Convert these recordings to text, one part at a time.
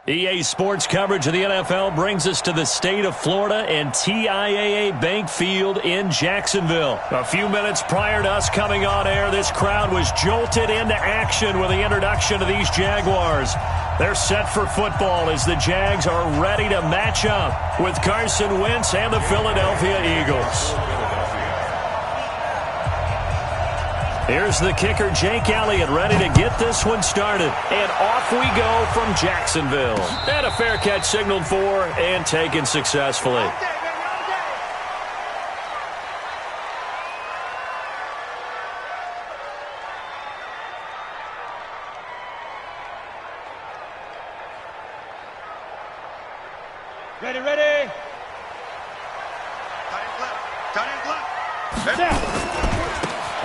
EA Sports coverage of the NFL brings us to the state of Florida and TIAA Bank Field in Jacksonville. A few minutes prior to us coming on air, this crowd was jolted into action with the introduction of these Jaguars. They're set for football as the Jags are ready to match up with Carson Wentz and the Philadelphia Eagles. Here's the kicker, Jake Elliott, ready to get this one started. And off we go from Jacksonville. And a fair catch signaled for and taken successfully. Ready, ready.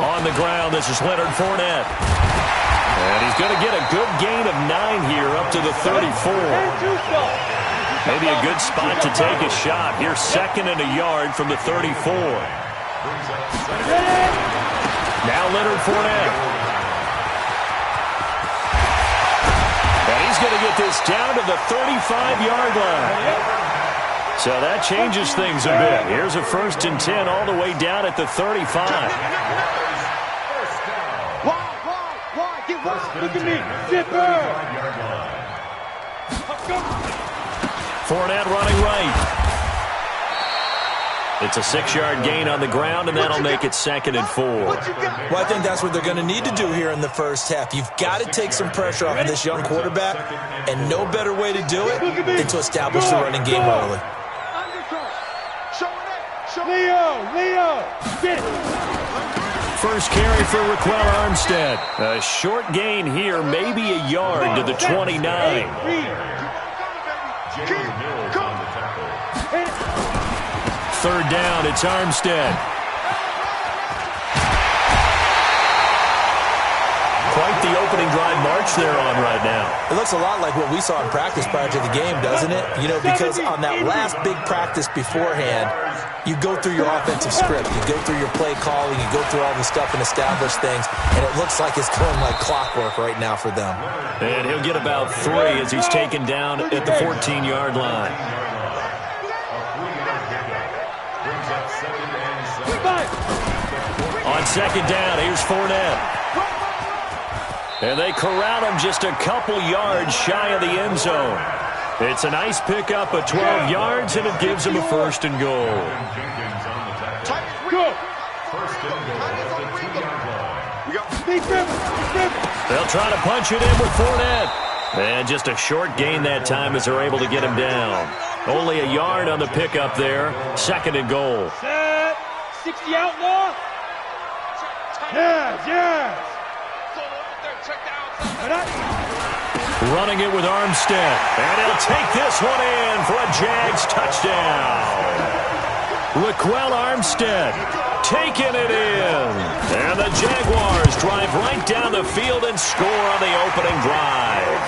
On the ground, this is Leonard Fournette. And he's going to get a good gain of 9 here up to the 34. Maybe a good spot to take a shot. Here, second and a yard from the 34. Now Leonard Fournette. And he's going to get this down to the 35-yard line. So that changes things a bit. Here's a 1st and 10 all the way down at the 35. Look at me. Zipper. Fournette running right. It's a 6-yard gain on the ground, and that'll make it 2nd and 4. Well, I think that's what they're going to need to do here in the first half. You've got to take some pressure off of this young quarterback, and no better way to do it than to establish the running game early. Leo, get it. First carry for Raquel Armstead. A short gain here, maybe a yard to the 29. Third down, it's Armstead. Quite the opening drive march they're on right now. It looks a lot like what we saw in practice prior to the game, doesn't it? You know, because on that last big practice beforehand, you go through your offensive script. You go through your play calling. You go through all the stuff and establish things. And it looks like it's going like clockwork right now for them. And he'll get about 3 as he's taken down at the 14-yard line. On 2nd down, here's Fournette. And they corral him just a couple yards shy of the end zone. It's a nice pickup of 12 yards, and it gives him a 1st and goal. They'll try to punch it in with Fournette. And just a short gain that time as they're able to get him down. Only a yard on the pickup there. 2nd and goal. Set. 60 outlaw. Yes. Running it with Armstead. And he'll take this one in for a Jags touchdown. Raquel Armstead taking it in. And the Jaguars drive right down the field and score on the opening drive.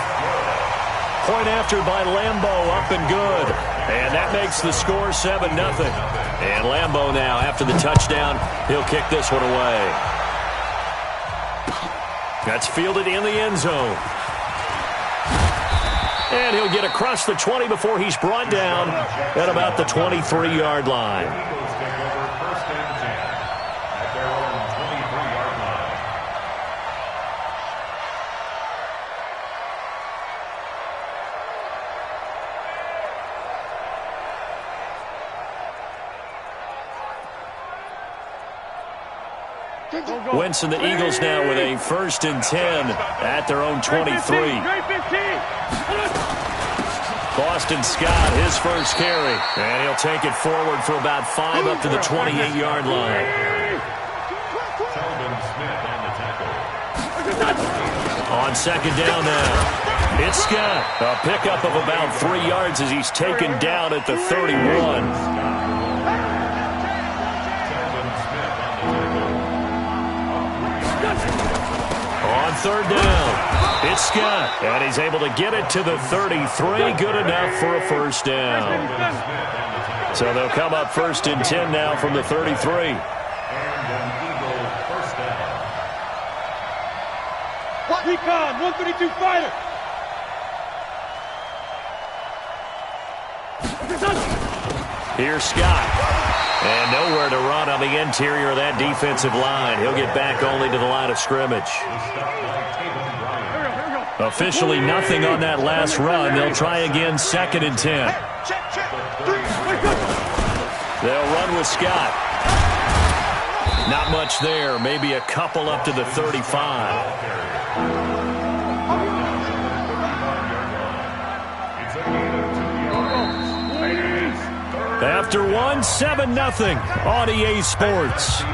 Point after by Lambeau, up and good. And that makes the score 7-0. And Lambeau now, after the touchdown, he'll kick this one away. That's fielded in the end zone. And he'll get across the 20 before he's brought down at about the 23-yard line. Wentz and the Eagles now with a 1st and 10 at their own 23. Boston Scott, his first carry. And he'll take it forward for about 5 up to the 28-yard line. On 2nd down now, it's Scott. A pickup of about 3 yards as he's taken down at the 31. On 3rd down, it's Scott, and he's able to get it to the 33, good enough for a 1st down. So they'll come up 1st and 10 now from the 33. Recon, 132 fighter. Here's Scott. And nowhere to run on the interior of that defensive line. He'll get back only to the line of scrimmage. Officially nothing on that last run. They'll try again, 2nd and 10. They'll run with Scott. Not much there. Maybe a couple up to the 35. After 1, 7-0 on EA Sports.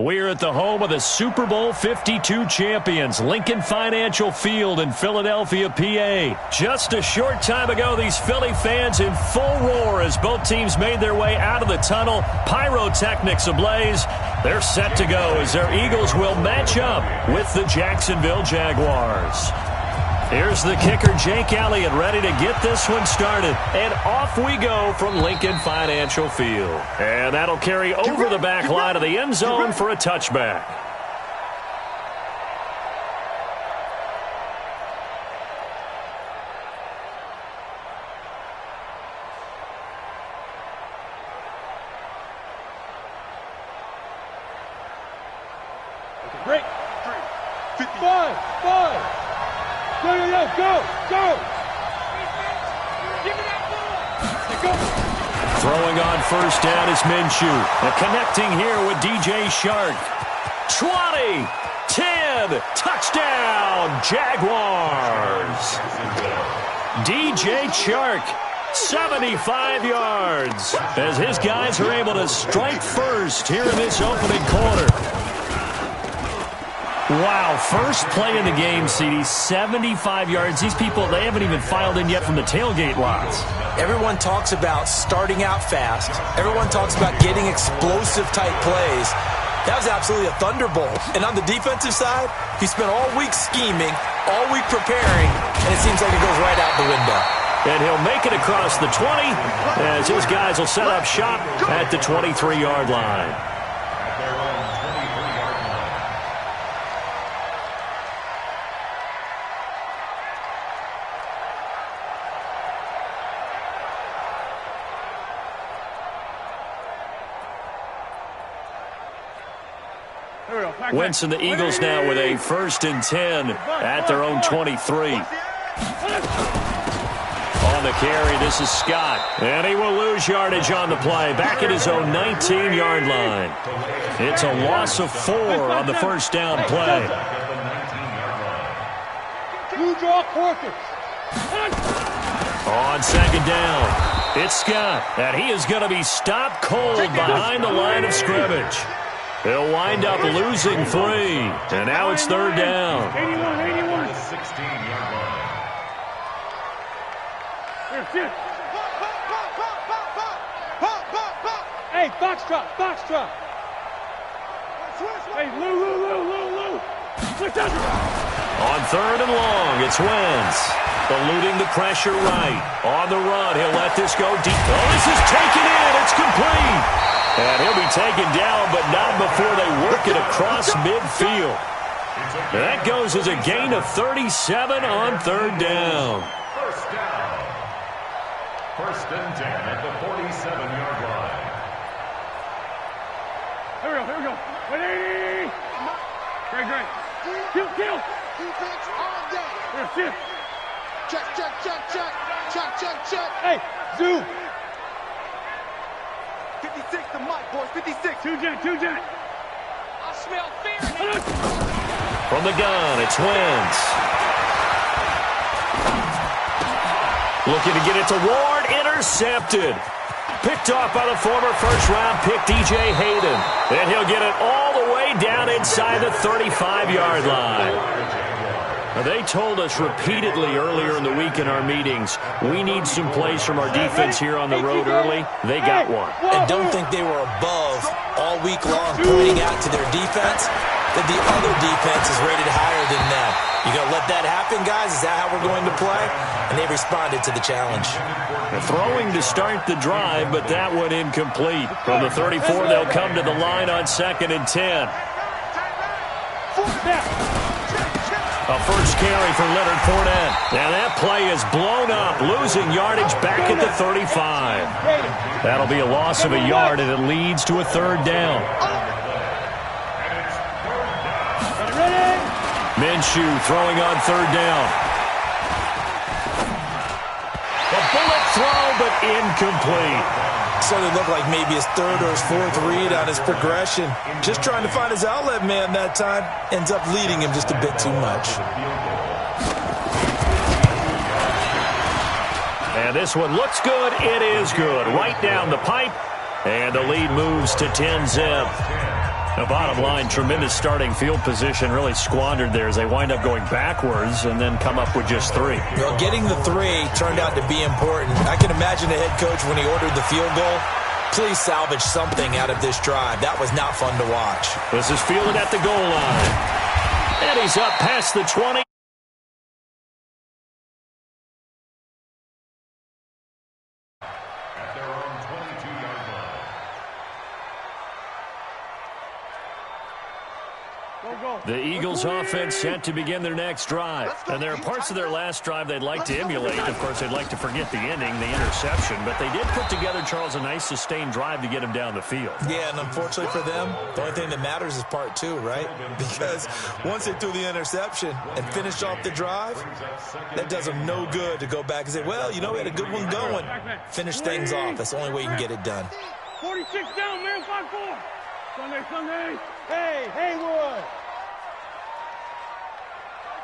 We're at the home of the Super Bowl 52 champions, Lincoln Financial Field in Philadelphia, PA. Just a short time ago, these Philly fans in full roar as both teams made their way out of the tunnel. Pyrotechnics ablaze. They're set to go as their Eagles will match up with the Jacksonville Jaguars. Here's the kicker, Jake Elliott, ready to get this one started. And off we go from Lincoln Financial Field. And that'll carry over the back line of the end zone for a touchback. Break. 5. Go. Give me that ball. Go. Throwing on first down is Minshew. And connecting here with DJ Chark. 20, 10, touchdown, Jaguars. DJ Chark 75 yards as his guys are able to strike first here in this opening quarter. Wow, first play of the game, CD, 75 yards. These people, they haven't even filed in yet from the tailgate lots. Everyone talks about starting out fast. Everyone talks about getting explosive-type plays. That was absolutely a thunderbolt. And on the defensive side, he spent all week scheming, all week preparing, and it seems like it goes right out the window. And he'll make it across the 20 as his guys will set up shop at the 23-yard line. Wentz and the Eagles now with a 1st and 10 at their own 23. On the carry, this is Scott. And he will lose yardage on the play. Back at his own 19-yard line. It's a loss of 4 on the first down play. On 2nd down, it's Scott. And he is going to be stopped cold behind the line of scrimmage. He'll wind up losing 3. And now it's 3rd down. 81. Hey, foxtrot. Hey, Lou. On 3rd and long, it's Wentz. Eluding the pressure right. On the run, he'll let this go deep. Oh, this is taken in. It's complete. And he'll be taken down, but not before they work it across midfield. That goes as a gain of 37 on 3rd down. First and 10 at the 47-yard line. Here we go. 180. Great. Kill. Defense all day. Here, shift. Check. Hey, zoom. 56 to Mike, boys. 56. Two jet. I smell fear. From the gun, it's Wentz. Looking to get it to Ward. Intercepted. Picked off by the former first-round pick, DJ Hayden. And he'll get it all the way down inside the 35-yard line. Now, they told us repeatedly earlier in the week in our meetings, we need some plays from our defense here on the road early. They got one. And don't think they were above all week long pointing out to their defense that the other defense is rated higher than them. You going to let that happen, guys? Is that how we're going to play? And they responded to the challenge. Throwing to start the drive, but that one incomplete. From the 34, they'll come to the line on 2nd and 10. A first carry for Leonard Fournette. And that play is blown up, losing yardage back at the 35. That'll be a loss of a yard, and it leads to a 3rd down. Minshew throwing on 3rd down. A bullet throw, but incomplete. So it looked like maybe his 3rd or his 4th read on his progression. Just trying to find his outlet man that time. Ends up leading him just a bit too much. And this one looks good. It is good. Right down the pipe. And the lead moves to 10-zip. The bottom line, tremendous starting field position, really squandered there as they wind up going backwards and then come up with just 3. Well, getting the 3 turned out to be important. I can imagine the head coach when he ordered the field goal. Please salvage something out of this drive. That was not fun to watch. This is fielded at the goal line. And he's up past the 20. The Eagles offense set to begin their next drive. And there are parts of their last drive they'd like to emulate. Of course, they'd like to forget the ending, the interception. But they did put together, Charles, a nice sustained drive to get him down the field. Yeah, and unfortunately for them, the only thing that matters is part 2, right? Because once they threw the interception and finished off the drive, that does them no good to go back and say, well, you know, we had a good one going. Finish things off. That's the only way you can get it done. 46 down, man, 5-4. Sunday. Hey, Haywood.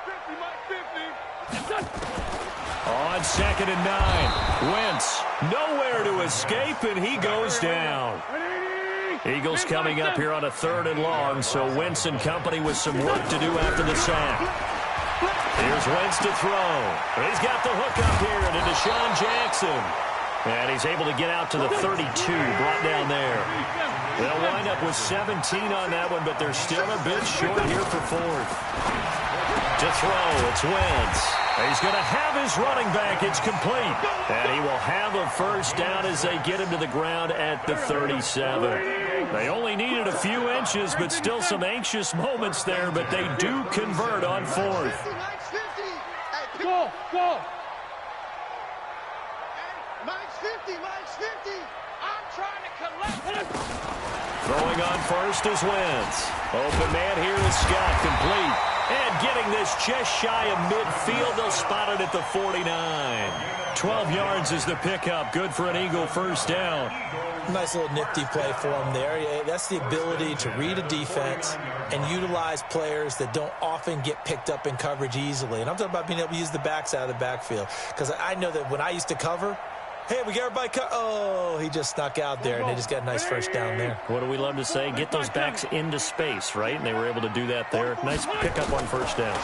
50, Mike, 50. On 2nd and 9, Wentz nowhere to escape, and he goes down. Eagles coming up here on a 3rd and long, so Wentz and company with some work to do after the sack. Here's Wentz to throw. He's got the hook up here to Deshaun Jackson. And he's able to get out to the 32, brought down there. They'll wind up with 17 on that one, but they're still a bit short here for 4th. To throw, it's Wentz. He's going to have his running back. It's complete. And he will have a 1st down as they get him to the ground at the 37. They only needed a few inches, but still some anxious moments there, but they do convert on 4th. Go, go. Mike's 50, Mike's 50. I'm trying to collect. Throwing on 1st is Wentz. Open man here is Scott, complete. And getting this just shy of midfield, they'll spot it at the 49. 12 yards is the pickup. Good for an Eagle 1st down. Nice little nifty play for him there. Yeah, that's the ability to read a defense and utilize players that don't often get picked up in coverage easily. And I'm talking about being able to use the backside of the backfield. Because I know that when I used to cover, hey, we got everybody oh, he just snuck out there, and they just got a nice 1st down there. What do we love to say? Get those backs into space, right? And they were able to do that there. Nice pickup on 1st down.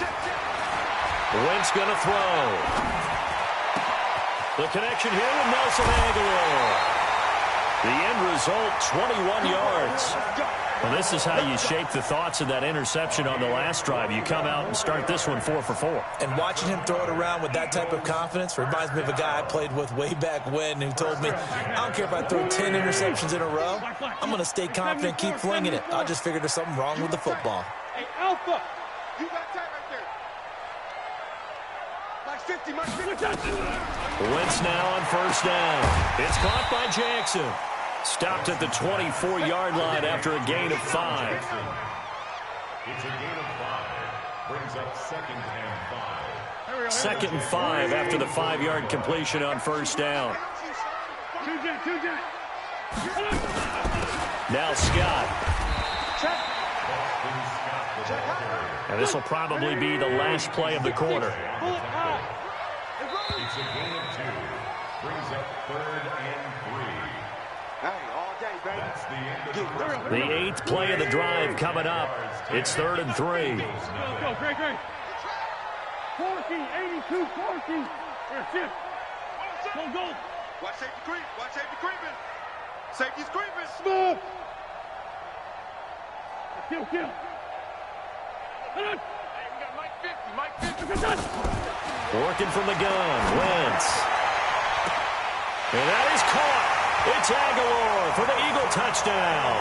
Wentz going to throw. The connection here with Nelson Agholor. The end result, 21 yards. Well, this is how you shape the thoughts of that interception on the last drive. You come out and start this one 4 for 4. And watching him throw it around with that type of confidence reminds me of a guy I played with way back when who told me, I don't care if I throw 10 interceptions in a row. I'm going to stay confident, keep flinging it. I just figured there's something wrong with the football. Hey, Alpha. You got time right there. Mike's 50, Mike's 50. Wentz now on 1st down. It's caught by Jackson. Stopped at the 24-yard line after a gain of 5. It's a gain of 5. Brings up 2nd and 5. 2nd and 5 after the 5-yard completion on 1st down. Now Scott. And this will probably be the last play of the quarter. It's a gain of 2. Brings up 3rd and 3. Hey, all day, baby. That's the end of the The 8th play of the drive coming up. It's 3rd and 3. Go, great, great. 14, 82, 14. Shift. Go. Watch safety creep. Watch safety creeping. Safety's creeping. Smooth. Kill. Hey, we got Mike 50, Mike 50. Working from the gun, Wentz. And that is caught. It's Agholor for the Eagle touchdown.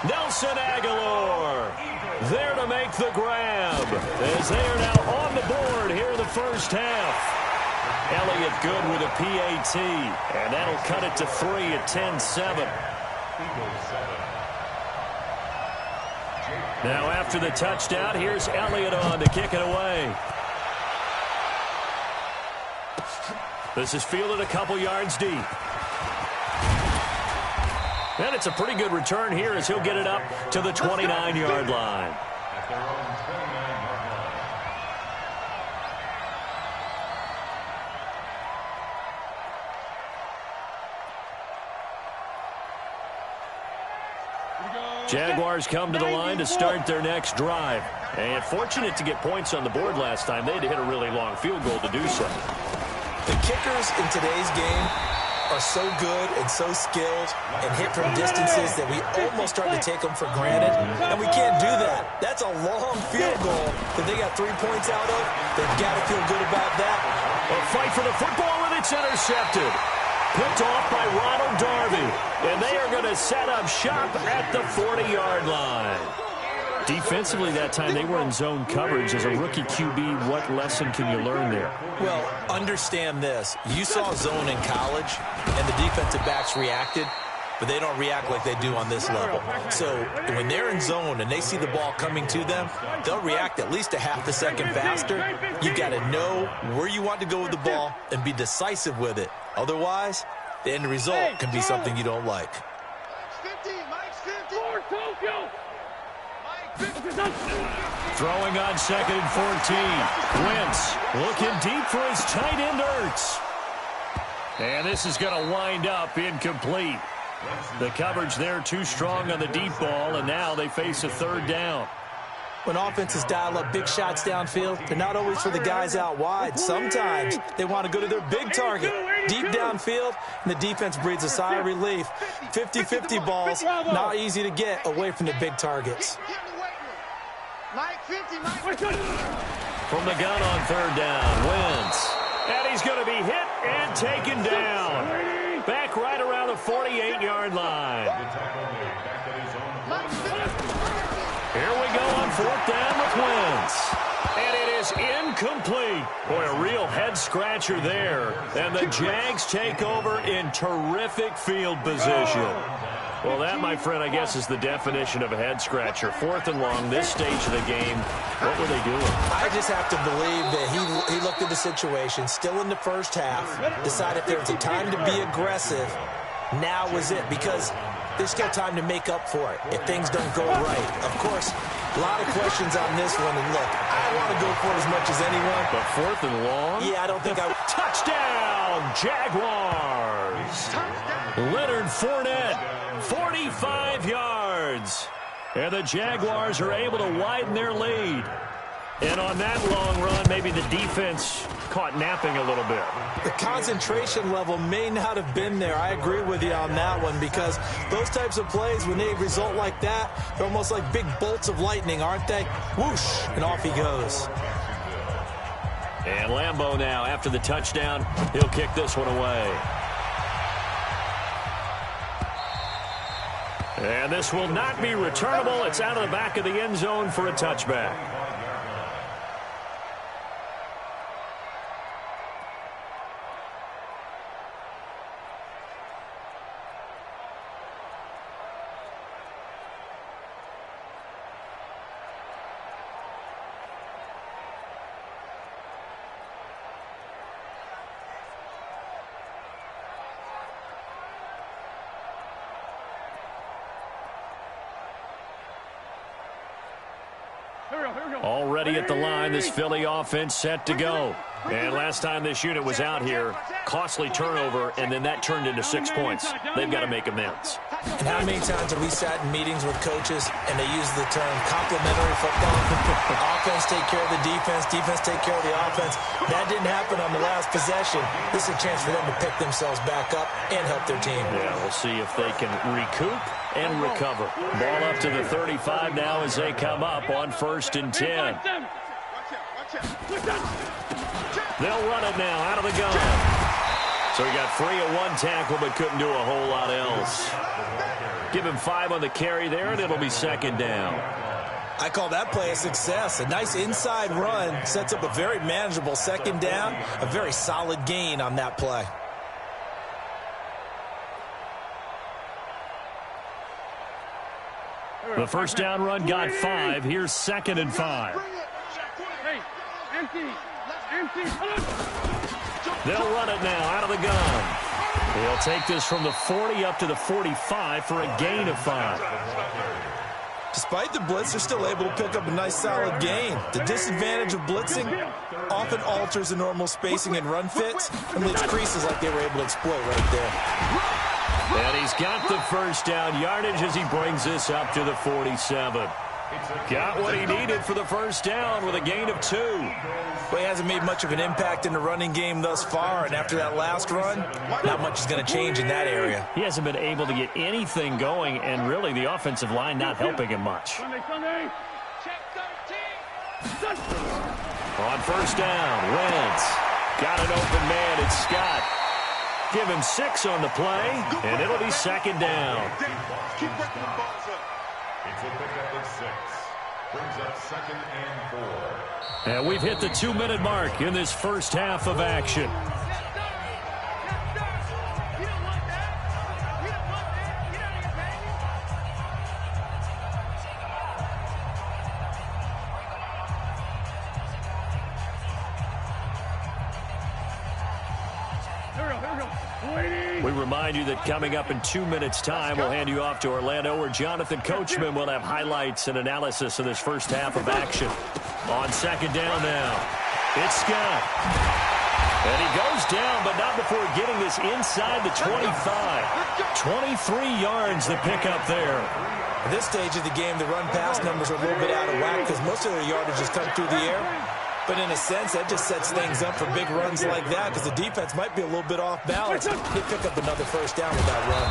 Nelson Agholor there to make the grab as they are now on the board here in the 1st half. Elliott good with a PAT, and that'll cut it to 3 at 10-7. Now after the touchdown, here's Elliott on to kick it away. This is fielded a couple yards deep. And it's a pretty good return here as he'll get it up to the 29-yard line. At their own 29-yard line. Jaguars come to the line to start their next drive. And fortunate to get points on the board last time. They had to hit a really long field goal to do so. The kickers in today's game are so good and so skilled and hit from distances that we almost start to take them for granted, and we can't do that. That's a long field goal that they got 3 points out of. They've got to feel good about that. A fight for the football, and it's intercepted. Picked off by Ronald Darby, and they are going to set up shop at the 40-yard line. Defensively that time, they were in zone coverage. As a rookie QB, what lesson can you learn there? Well, understand this. You saw zone in college, and the defensive backs reacted, but they don't react like they do on this level. So when they're in zone and they see the ball coming to them, they'll react at least a half a second faster. You've got to know where you want to go with the ball and be decisive with it. Otherwise, the end result can be something you don't like. Mike's 50, Mike's 50. Tokyo. Throwing on 2nd and 14. Wentz looking deep for his tight end, Ertz. And this is going to wind up incomplete. The coverage there too strong on the deep ball, and now they face a 3rd down. When offenses dial up big shots downfield, they're not always for the guys out wide. Sometimes they want to go to their big target, deep downfield, and the defense breathes a sigh of relief. 50-50 balls, not easy to get away from the big targets. From the gun on 3rd down, Wentz. And he's going to be hit and taken down. Back right around the 48-yard line. Here we go on 4th down with Wentz. And it is incomplete. Boy, a real head-scratcher there. And the Jags take over in terrific field position. Well, that, my friend, I guess is the definition of a head-scratcher. 4th and long, this stage of the game. What were they doing? I just have to believe that he looked at the situation, still in the first half, decided if there was a time to be aggressive, now was it, because there's still time to make up for it if things don't go right. Of course, a lot of questions on this one, and look, I want to go for it as much as anyone. But 4th and long? Yeah, I don't think I... Touchdown, Jaguars! Leonard Fournette, 45 yards. And the Jaguars are able to widen their lead. And on that long run, maybe the defense caught napping a little bit. The concentration level may not have been there. I agree with you on that one, because those types of plays, when they result like that, they're almost like big bolts of lightning, aren't they? Whoosh, and off he goes. And Lambeau now, after the touchdown, he'll kick this one away. And this will not be returnable. It's out of the back of the end zone for a touchback. Already at the line, this Philly offense set to go. And last time this unit was out here, costly turnover, and then that turned into 6 points. They've got to make amends. And how many times have we sat in meetings with coaches and they use the term complementary football? Offense take care of the defense, defense take care of the offense. That didn't happen on the last possession. This is a chance for them to pick themselves back up and help their team. Yeah, we'll see if they can recoup and recover. Ball up to the 35 now as they come up on 1st and 10. They'll run it now out of the gun. So he got free of one tackle but couldn't do a whole lot else. Give him 5 on the carry there, and it'll be 2nd down. I call that play a success. A nice inside run sets up a very manageable 2nd down. A very solid gain on that play. The 1st down run got 5. Here's 2nd and 5. Hey, empty. They'll run it now out of the gun. He'll take this from the 40 up to the 45 for a gain of 5. Despite the blitz, they're still able to pick up a nice solid gain. The disadvantage of blitzing often alters the normal spacing and run fits and leaves creases like they were able to exploit right there. And he's got the 1st down yardage as he brings this up to the 47. Got what he needed for the 1st down with a gain of 2. Well, he hasn't made much of an impact in the running game thus far, and after that last run, not much is going to change in that area. He hasn't been able to get anything going, and really the offensive line not helping him much. Sunday. On 1st down, Wentz got an open man. It's Scott. Give him 6 on the play, and it'll be 2nd down. Keep breaking the balls up. It's a pickup of 6. Brings up 2nd and 4. And we've hit the 2-minute mark in this first half of action. Here we go. Waiting. We remind you that coming up in 2 minutes' time, we'll hand you off to Orlando, where Jonathan Coachman will have highlights and analysis of this first half of action. On second down now, it's Scott. And he goes down, but not before getting this inside the 25. 23 yards the pickup there. At this stage of the game, the run-pass numbers are a little bit out of whack because most of their yardage has come through the air. But in a sense, that just sets things up for big runs like that because the defense might be a little bit off balance. They pick up another first down with that run.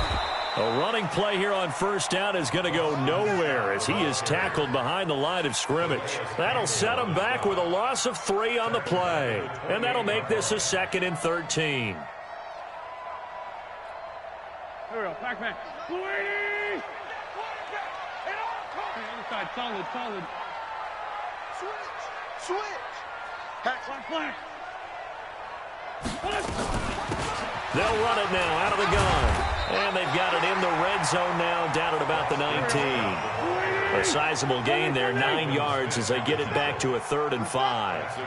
A running play here on first down is going to go nowhere as he is tackled behind the line of scrimmage. That'll set him back with a loss of 3 on the play. And that'll make this a 2nd and 13. Here we go. Pac-Man. Louie! Other side. Solid. Switch. Flank. They'll run it now out of the gun. And they've got it in the red zone now, down at about the 19. A sizable gain there, 9 yards as they get it back to a 3rd and 5.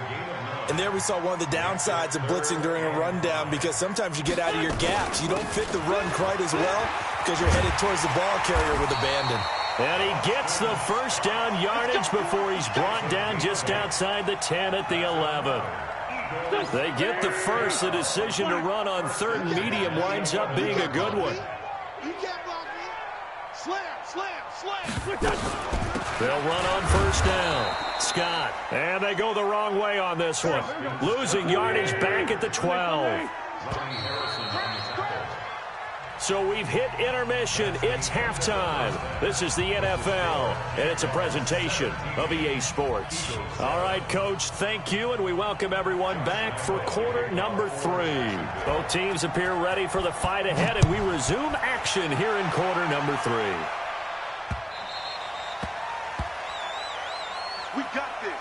And there we saw one of the downsides of blitzing during a rundown because sometimes you get out of your gaps. You don't fit the run quite as well because you're headed towards the ball carrier with abandon. And he gets the first down yardage before he's brought down just outside the 10 at the 11. They get the first. The decision to run on 3rd and medium winds up being a good one. You can't block me. Slam. They'll run on first down. Scott. And they go the wrong way on this one. Losing yardage back at the 12. So we've hit intermission. It's halftime. This is the NFL, and it's a presentation of EA Sports. All right, Coach, thank you, and we welcome everyone back for quarter number 3. Both teams appear ready for the fight ahead, and we resume action here in quarter number 3. We got this.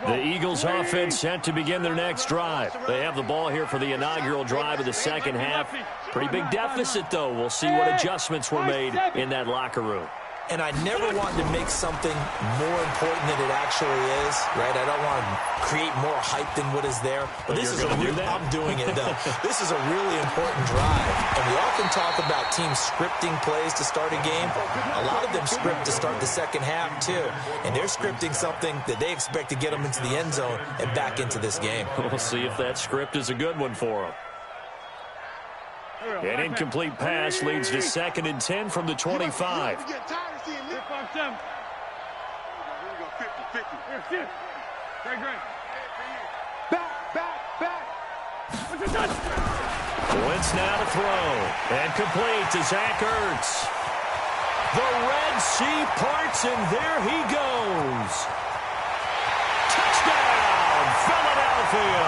The Eagles offense set to begin their next drive. They have the ball here for the inaugural drive of the second half. Pretty big deficit, though. We'll see what adjustments were made in that locker room. And I never want to make something more important than it actually is, right? I don't want to create more hype than what is there. But this is I'm doing it, though. This is a really important drive. And we often talk about teams scripting plays to start a game. A lot of them script to start the second half, too. And they're scripting something that they expect to get them into the end zone and back into this game. We'll see if that script is a good one for them. An incomplete pass leads to 2nd and 10 from the 25. Wentz now to throw. And complete to Zach Ertz. The Red Sea parts, and there he goes. Touchdown, Philadelphia.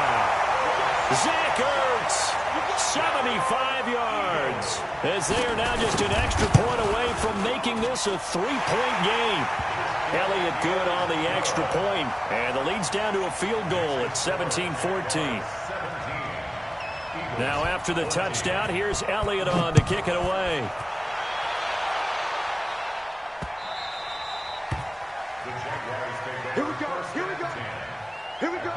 Zach Ertz, 75 yards, as they are now just an extra point away from making this a 3-point game. Elliott good on the extra point, and the lead's down to a field goal at 17-14. Now after the touchdown, here's Elliott on to kick it away. Here we go.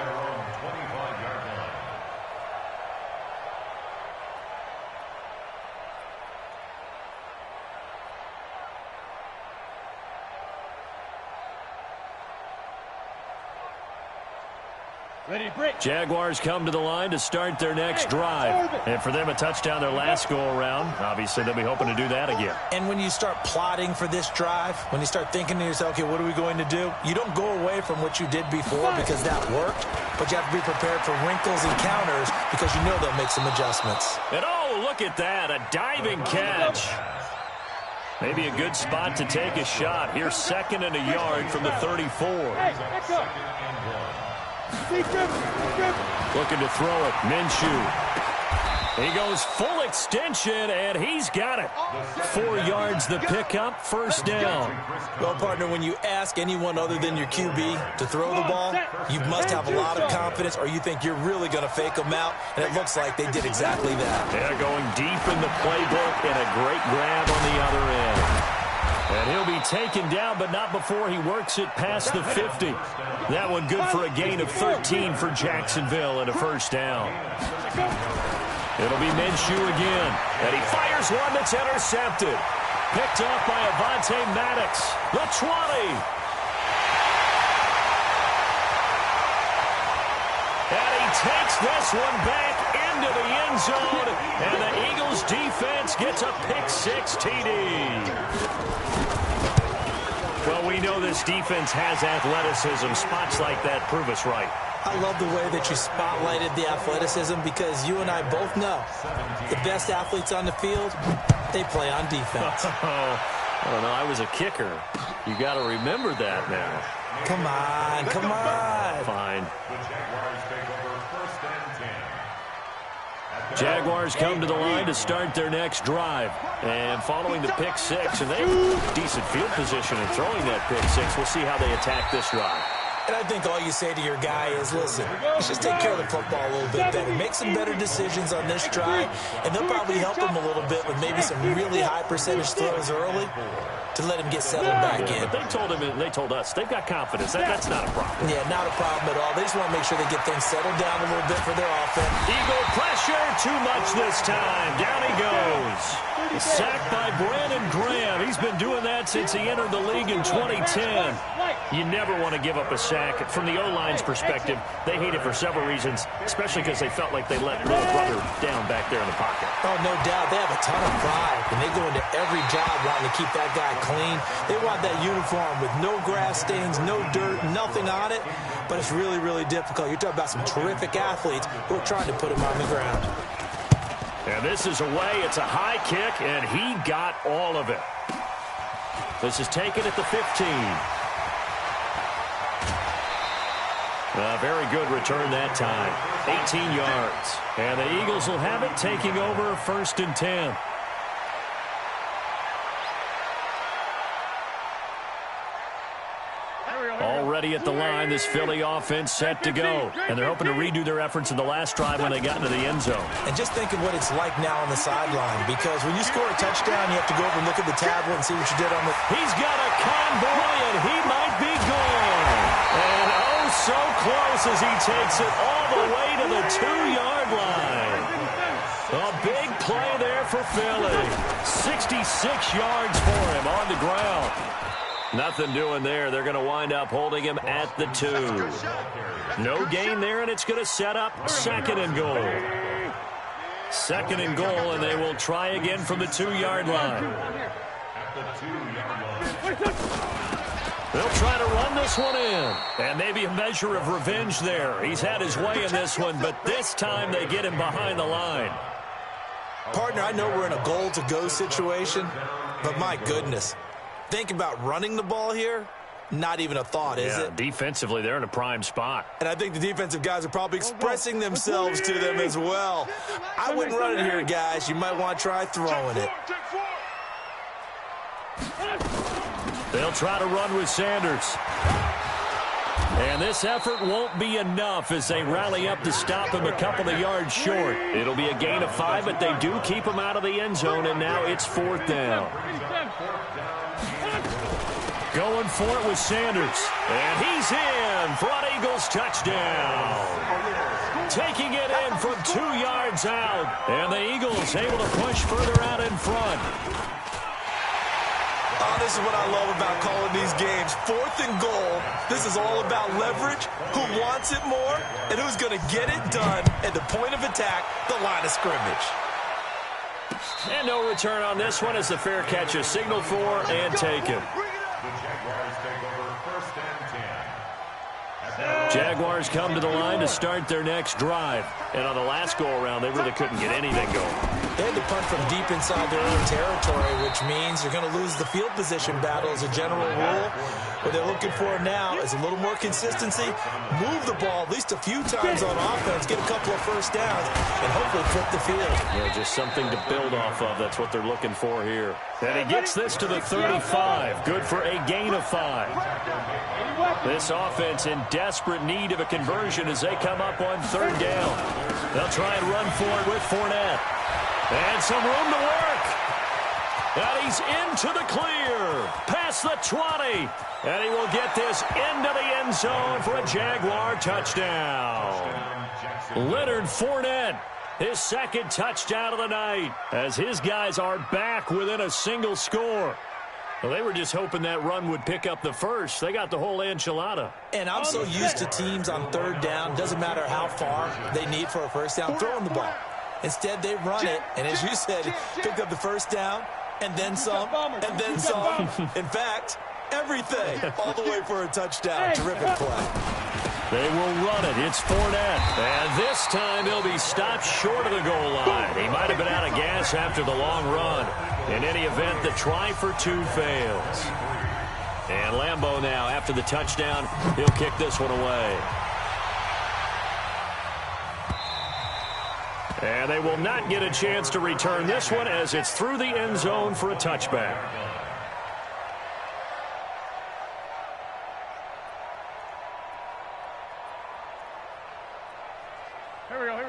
Jaguars come to the line to start their next drive. And for them, a touchdown their last go-around. Obviously, they'll be hoping to do that again. And when you start plotting for this drive, when you start thinking to yourself, okay, what are we going to do? You don't go away from what you did before because that worked, but you have to be prepared for wrinkles and counters because you know they'll make some adjustments. And oh, look at that, a diving catch. Maybe a good spot to take a shot. Here's 2nd and a yard from the 34. Looking to throw it. Minshew. He goes full extension, and he's got it. 4 yards the pickup, first down. Well, partner, when you ask anyone other than your QB to throw the ball, you must have a lot of confidence, or you think you're really going to fake them out, and it looks like they did exactly that. They're going deep in the playbook, and a great grab on the other end. And he'll be taken down, but not before he works it past the 50. That one good for a gain of 13 for Jacksonville and a first down. It'll be Minshew again. And he fires one that's intercepted. Picked up by Avonte Maddox. The 20. And he takes this one back into the end zone. And the Eagles defense gets a pick-6 TD. Well, we know this defense has athleticism. Spots like that prove us right. I love the way that you spotlighted the athleticism because you and I both know the best athletes on the field, they play on defense. I don't know. I was a kicker. You got to remember that now. Come on, come on. Fine. The Jaguars take over first and 10. Jaguars come to the line to start their next drive. And following the pick-6, and they have decent field position in throwing that pick-6. We'll see how they attack this drive. And I think all you say to your guy is, listen, let's just take care of the football a little bit better. Make some better decisions on this drive, and they'll probably help him a little bit with maybe some really high percentage throws early to let him get settled back in. They told us, they've got confidence. That's not a problem. Yeah, not a problem at all. They just want to make sure they get things settled down a little bit for their offense. Eagle pressure, too much this time. Down he goes. Sacked by Brandon Graham. He's been doing that since he entered the league in 2010. You never want to give up a sack. From the O-line's perspective, they hate it for several reasons, especially because they felt like they let little brother down back there in the pocket. Oh, no doubt. They have a ton of pride, and they go into every job wanting to keep that guy clean. They want that uniform with no grass stains, no dirt, nothing on it, but it's really, really difficult. You're talking about some terrific athletes who are trying to put him on the ground. And this is away. It's a high kick, and he got all of it. This is taken at the 15. A very good return that time. 18 yards. And the Eagles will have it, taking over first and 10. Already at the line, this Philly offense set to go. And they're hoping to redo their efforts in the last drive when they got into the end zone. And just think of what it's like now on the sideline, because when you score a touchdown, you have to go over and look at the tablet and see what you did on the... He's got a convoy, and he might be gone. And oh, so close as he takes it all the way to the 2-yard line. A big play there for Philly. 66 yards for him on the ground. Nothing doing there. They're going to wind up holding him at the 2. No gain there, and it's going to set up second and goal. Second and goal, and they will try again from the 2-yard line. They'll try to run this one in. And maybe a measure of revenge there. He's had his way in this one, but this time they get him behind the line. Partner, I know we're in a goal-to-go situation, but my goodness. Think about running the ball here. Not even a thought, is it? Defensively, they're in a prime spot. And I think the defensive guys are probably expressing themselves to them as well. I wouldn't run it here, guys. You might want to try throwing it. They'll try to run with Sanders. And this effort won't be enough as they rally up to stop him a couple of yards short. It'll be a gain of 5, but they do keep him out of the end zone, and now it's 4th down. Going for it with Sanders. And he's in for an Eagles touchdown. Taking it in from 2 yards out. And the Eagles able to push further out in front. Oh, this is what I love about calling these games. 4th and goal. This is all about leverage, who wants it more, and who's going to get it done at the point of attack, the line of scrimmage. And no return on this one as the fair catch is signaled for and taken. The Jaguars take over first and 10. Jaguars come to the line to start their next drive. And on the last go-around, they really couldn't get anything going. They had to punt from deep inside their own territory, which means you're going to lose the field position battle as a general rule. What they're looking for now is a little more consistency, move the ball at least a few times on offense, get a couple of first downs, and hopefully flip the field. Yeah, just something to build off of. That's what they're looking for here. And he gets this to the 35. Good for a gain of 5. This offense in desperate need of a conversion as they come up on 3rd down. They'll try and run for it with Fournette. And some room to work. And he's into the clear. Past the 20. And he will get this into the end zone for a Jaguar touchdown. Leonard Fournette, his second touchdown of the night, as his guys are back within a single score. Well, they were just hoping that run would pick up the first. They got the whole enchilada. And I'm so used to teams on third down, doesn't matter how far they need for a first down, throwing the ball. Instead, they run it, and as you said, picked up the first down, and then some, and then some. In fact, everything, all the way for a touchdown. Terrific play. They will run it. It's Fournette. And this time he'll be stopped short of the goal line. He might have been out of gas after the long run. In any event, the try for two fails. And Lambeau now, after the touchdown, he'll kick this one away. And they will not get a chance to return this one as it's through the end zone for a touchback.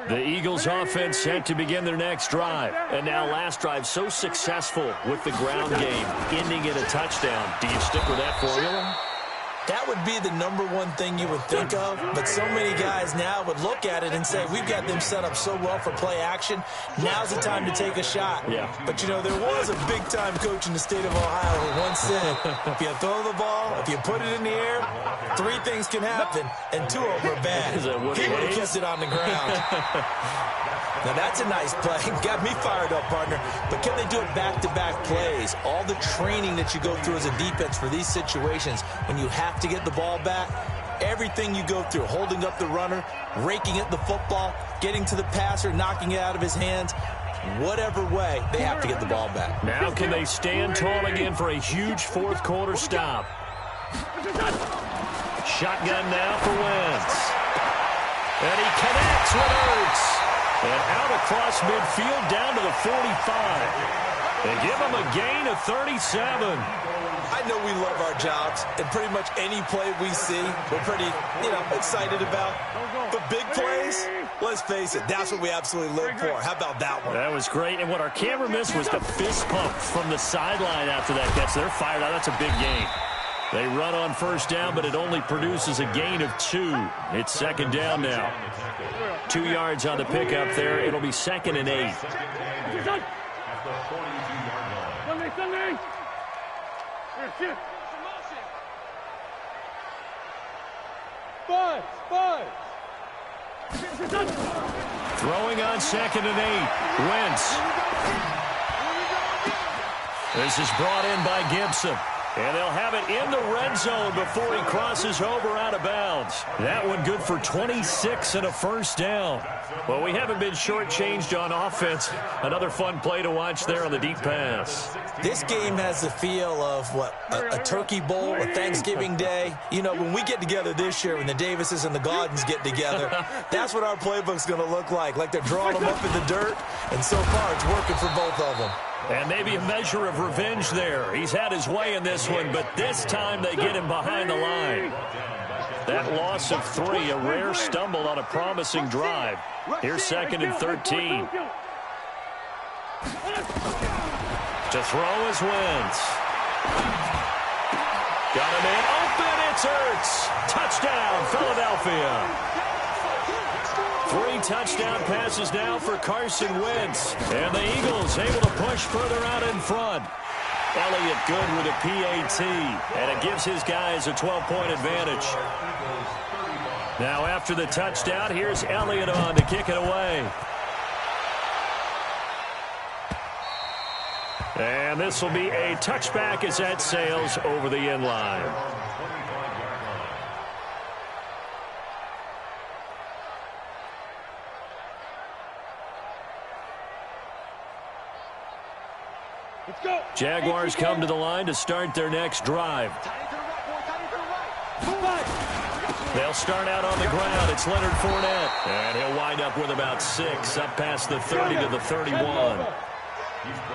The Eagles offense set to begin their next drive. And now last drive so successful with the ground game, ending in a touchdown. Do you stick with that formula? That would be the number one thing you would think of, but so many guys now would look at it and say, we've got them set up so well for play action, now's the time to take a shot. Yeah. But, you know, there was a big-time coach in the state of Ohio who once said, if you throw the ball, if you put it in the air, three things can happen, and two of them are bad. He would have kissed it on the ground. Now, that's a nice play. Got me fired up, partner. But can they do it back-to-back plays? All the training that you go through as a defense for these situations, when you have to get the ball back, everything you go through, holding up the runner, raking at the football, getting to the passer, knocking it out of his hands, whatever way, they have to get the ball back. Now can they stand tall again for a huge fourth quarter stop? Shotgun now for Wentz. And he connects with Ertz. And out across midfield down to the 45. They give him a gain of 37. I know we love our jobs, and pretty much any play we see, we're pretty, excited about. But big plays, let's face it, that's what we absolutely live for. How about that one? That was great. And what our camera missed was the fist pump from the sideline after that catch. They're fired out. That's a big gain. They run on first down, but it only produces a gain of 2. It's second down now. 2 yards on the pickup there. It'll be 2nd and 8. Sunday. Five. Throwing on 2nd and 8. Wentz. This is brought in by Gibson. And they'll have it in the red zone before he crosses over out of bounds. That one good for 26 and a first down. Well, we haven't been shortchanged on offense. Another fun play to watch there on the deep pass. This game has the feel of, a turkey bowl, a Thanksgiving day. You know, when we get together this year, when the Davises and the Gaudens get together, that's what our playbook's going to look like they're drawing them up in the dirt. And so far, it's working for both of them. And maybe a measure of revenge there. He's had his way in this one, but this time they get him behind the line. That loss of 3, a rare stumble on a promising drive. Here's 2nd and 13. To throw is Wentz. Got him in. Open, it's Ertz. Touchdown, Philadelphia. 3 touchdown passes now for Carson Wentz. And the Eagles able to push further out in front. Elliott good with a PAT. And it gives his guys a 12-point advantage. Now after the touchdown, here's Elliott on to kick it away. And this will be a touchback as that sails over the end line. Jaguars come to the line to start their next drive. They'll start out on the ground. It's Leonard Fournette. And he'll wind up with about 6 up past the 30 to the 31.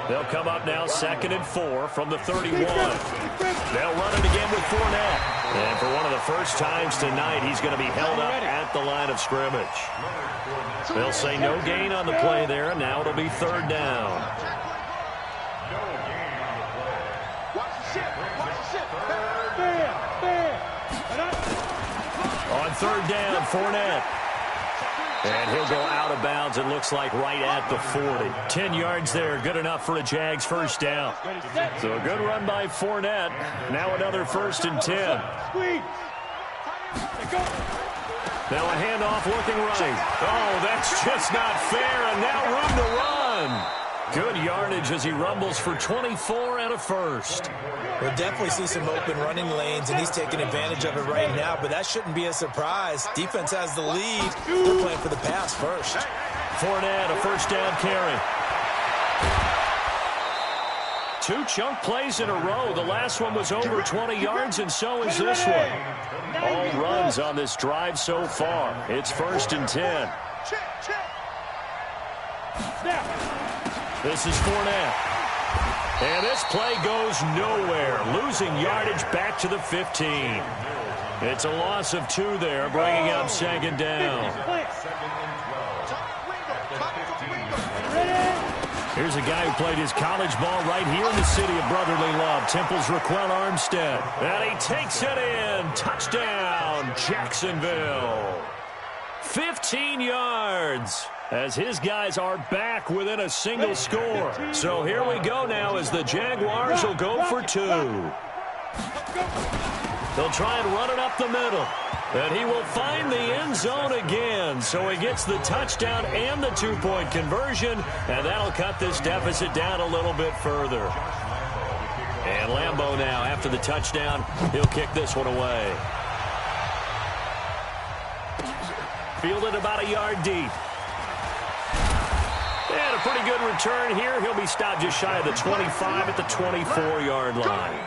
They'll come up now 2nd and 4 from the 31. They'll run it again with Fournette. And for one of the first times tonight, he's going to be held up at the line of scrimmage. They'll say no gain on the play there. Now it'll be 3rd down. On third down, Fournette. And he'll go out of bounds, it looks like, right at the 40. 10 yards there, good enough for a Jags first down. So a good run by Fournette. Now another 1st and 10. Now a handoff looking right. Oh, that's just not fair, and now room to run. Good yardage as he rumbles for 24 and a first. We'll definitely see some open running lanes, and he's taking advantage of it right now, but that shouldn't be a surprise. Defense has the lead. They're playing for the pass first. Fournette, a first down carry. 2 chunk plays in a row. The last one was over 20 yards, and so is this one. All runs on this drive so far. It's 1st and 10. This is Fournette. And this play goes nowhere. Losing yardage back to the 15. It's a loss of 2 there, bringing up 2nd down. Here's a guy who played his college ball right here in the city of brotherly love, Temple's Raquel Armstead. And he takes it in. Touchdown, Jacksonville. 15 yards. As his guys are back within a single score. So here we go now as the Jaguars will go for 2. They'll try and run it up the middle. And he will find the end zone again. So he gets the touchdown and the 2-point conversion. And that'll cut this deficit down a little bit further. And Lambeau now, after the touchdown, he'll kick this one away. Fielded about a yard deep. And a pretty good return here. He'll be stopped just shy of the 25 at the 24-yard line.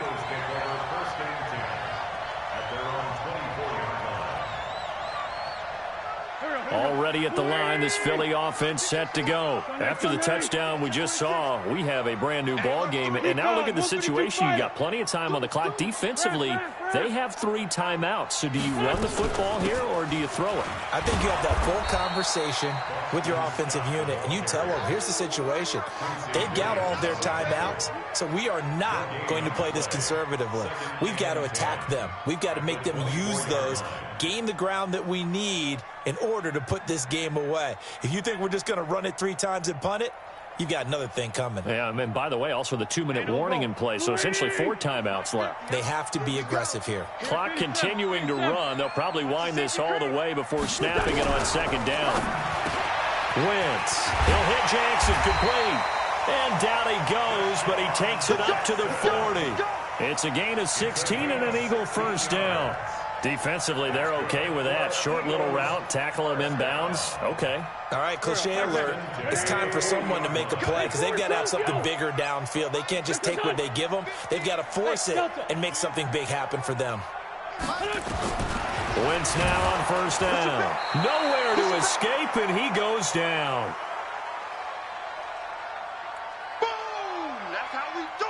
Already at the line, this Philly offense set to go. After the touchdown we just saw, we have a brand new ball game. And now look at the situation. You got plenty of time on the clock. Defensively, they have 3 timeouts. So do you run the football here or do you throw it? I think you have that full conversation with your offensive unit, and you tell them, here's the situation. They've got all of their timeouts, so we are not going to play this conservatively. We've got to attack them. We've got to make them use those, gain the ground that we need in order to put this game away. If you think we're just going to run it 3 times and punt it, you've got another thing coming. Yeah, and by the way, also the 2-minute warning in play, so essentially 4 timeouts left. They have to be aggressive here. Clock continuing to run. They'll probably wind this all the way before snapping it on 2nd down. Wentz. He'll hit Jackson, complete. And down he goes, but he takes it up to the 40. It's a gain of 16 and an Eagle first down. Defensively, they're okay with that. Short little route, tackle him inbounds. Okay. All right, cliche alert. It's time for someone to make a play because they've got to have something bigger downfield. They can't just take what they give them. They've got to force it and make something big happen for them. Wentz now on first down. Nowhere to escape, and he goes down. Boom! That's how we do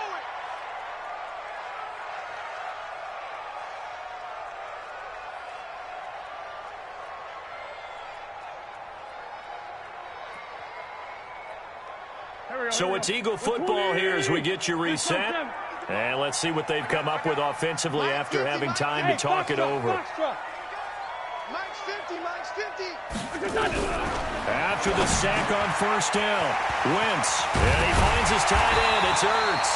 it. So it's Eagle football here as we get you reset. And let's see what they've come up with offensively after having time to talk it over. Mike's 50, Mike's 50. After the sack on first down, Wentz. And he finds his tight end. It's Ertz.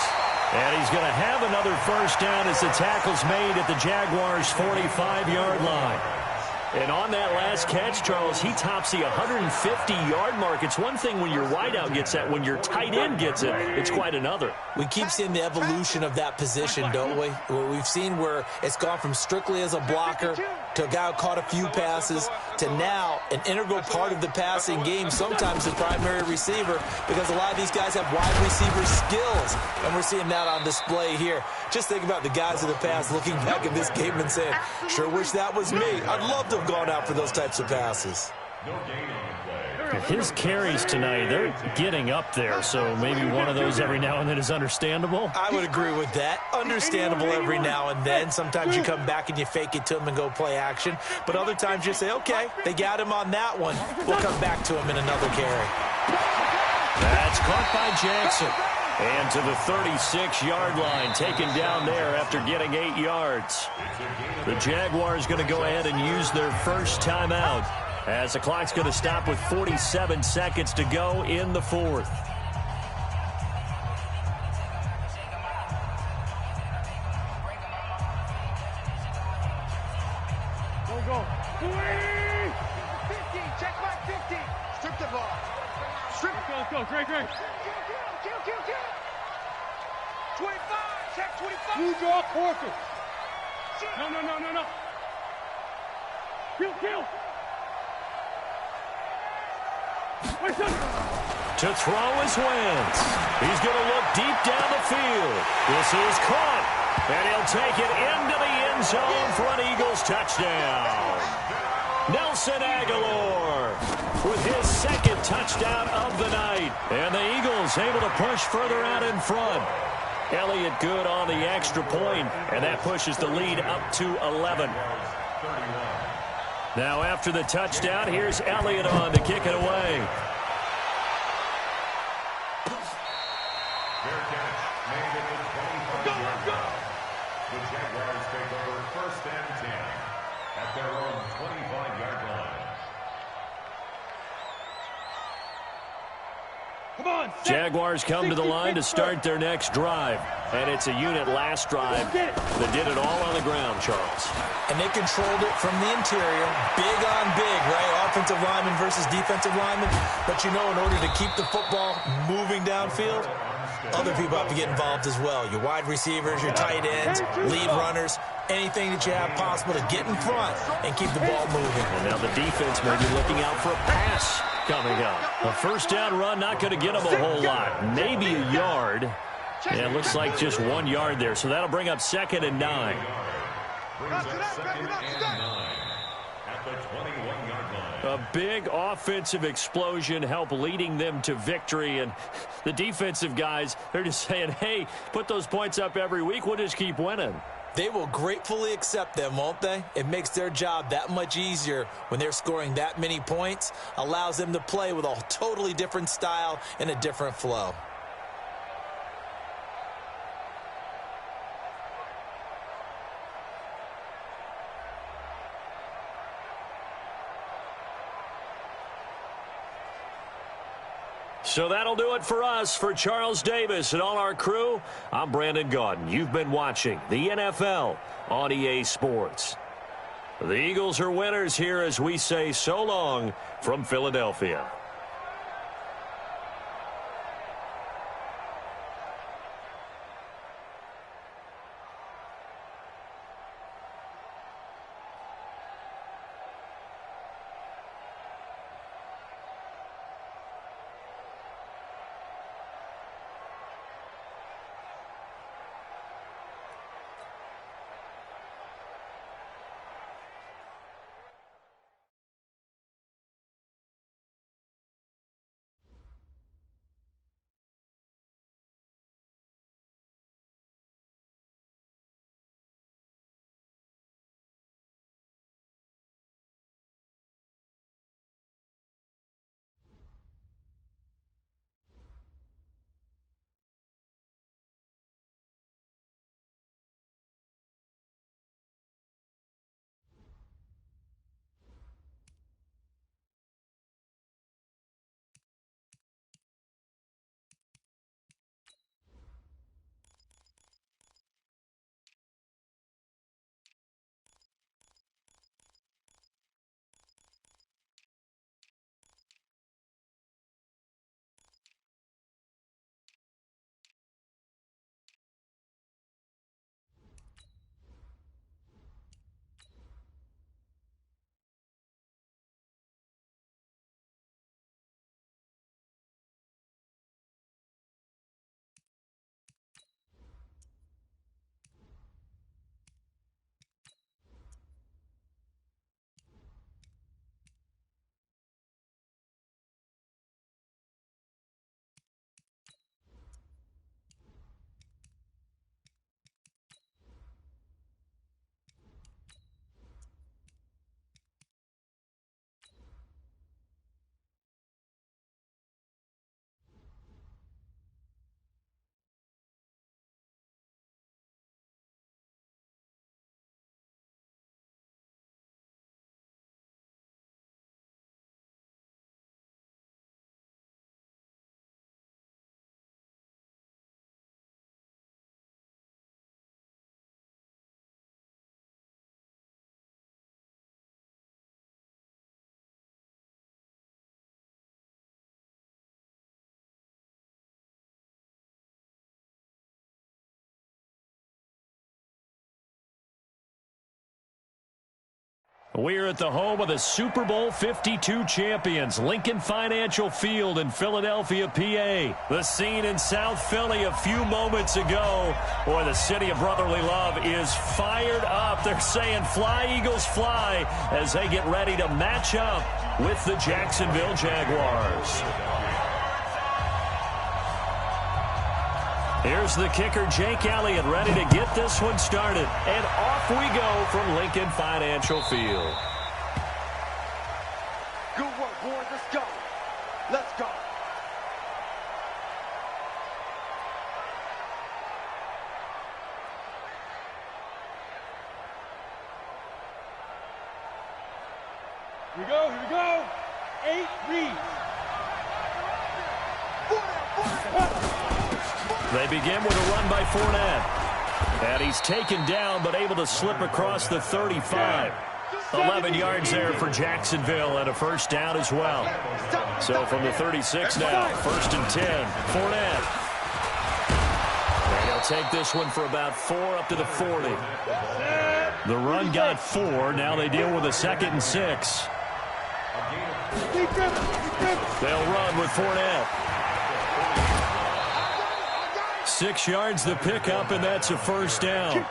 And he's going to have another first down as the tackle's made at the Jaguars' 45-yard line. And on that last catch, Charles, he tops the 150-yard mark. It's one thing when your wideout gets that. When your tight end gets it, it's quite another. We keep seeing the evolution of that position, don't we? We've seen where it's gone from strictly as a blocker to a guy who caught a few passes to now an integral part of the passing game, sometimes the primary receiver, because a lot of these guys have wide receiver skills, and we're seeing that on display here. Just think about the guys of the past looking back at this game and saying, sure wish that was me. I'd love to have gone out for those types of passes. His carries tonight, they're getting up there, so maybe one of those every now and then is understandable. I would agree with that. Understandable every now and then. Sometimes you come back and you fake it to him and go play action. But other times you say, okay, they got him on that one. We'll come back to him in another carry. That's caught by Jackson. And to the 36-yard line, taken down there after getting 8 yards. The Jaguars going to go ahead and use their first timeout as the clock's going to stop with 47 seconds to go in the fourth. Go. 50. Check my 50. Strip the ball. Strip. Let's go. Great. Kill. 25. Check 25. Move your quarter. No. Kill. Wait, son. To throw is Wentz. He's going to look deep down the field. This is caught. And he'll take it into the end zone for an Eagles touchdown. Nelson Agholor with his second touchdown of the night. And the Eagles able to push further out in front. Elliott good on the extra point, and that pushes the lead up to 11. Now after the touchdown, here's Elliott on to kick it away. Fair catch made at the 25-yard line. The Jaguars take over first and 10 at their own 25-yard line. Come on. Jaguars come to the line to start their next drive. And it's a unit last drive that did it all on the ground, Charles. And they controlled it from the interior. Big on big, right? Offensive lineman versus defensive lineman. But you know, in order to keep the football moving downfield, other people have to get involved as well. Your wide receivers, your tight ends, lead runners, anything that you have possible to get in front and keep the ball moving. And now the defense may be looking out for a pass coming up. A first down run, not going to get them a whole lot. Maybe a yard. Yeah, it looks like just 1 yard there. So that'll bring up 2nd and 9. Brings up 2nd and 9 at the 21-yard line. A big offensive explosion helped leading them to victory. And the defensive guys, they're just saying, hey, put those points up every week. We'll just keep winning. They will gratefully accept them, won't they? It makes their job that much easier when they're scoring that many points. Allows them to play with a totally different style and a different flow. So that'll do it for us. For Charles Davis and all our crew, I'm Brandon Gaudin. You've been watching the NFL on EA Sports. The Eagles are winners here as we say so long from Philadelphia. We're at the home of the Super Bowl 52 champions, Lincoln Financial Field in Philadelphia, PA. The scene in South Philly a few moments ago. Boy, the city of brotherly love is fired up. They're saying, "Fly, Eagles, fly," as they get ready to match up with the Jacksonville Jaguars. Here's the kicker, Jake Elliott, ready to get this one started. And off we go from Lincoln Financial Field. Good work, boys. Let's go. Let's go. Here we go. Here we go. 8 reads. They begin with a run by Fournette. And he's taken down but able to slip across the 35. 11 yards there for Jacksonville and a first down as well. So from the 36 now, 1st and 10, Fournette. And he'll take this one for about 4 up to the 40. The run got 4. Now they deal with a 2nd and 6. They'll run with Fournette. 6 yards the pickup, and that's a first down.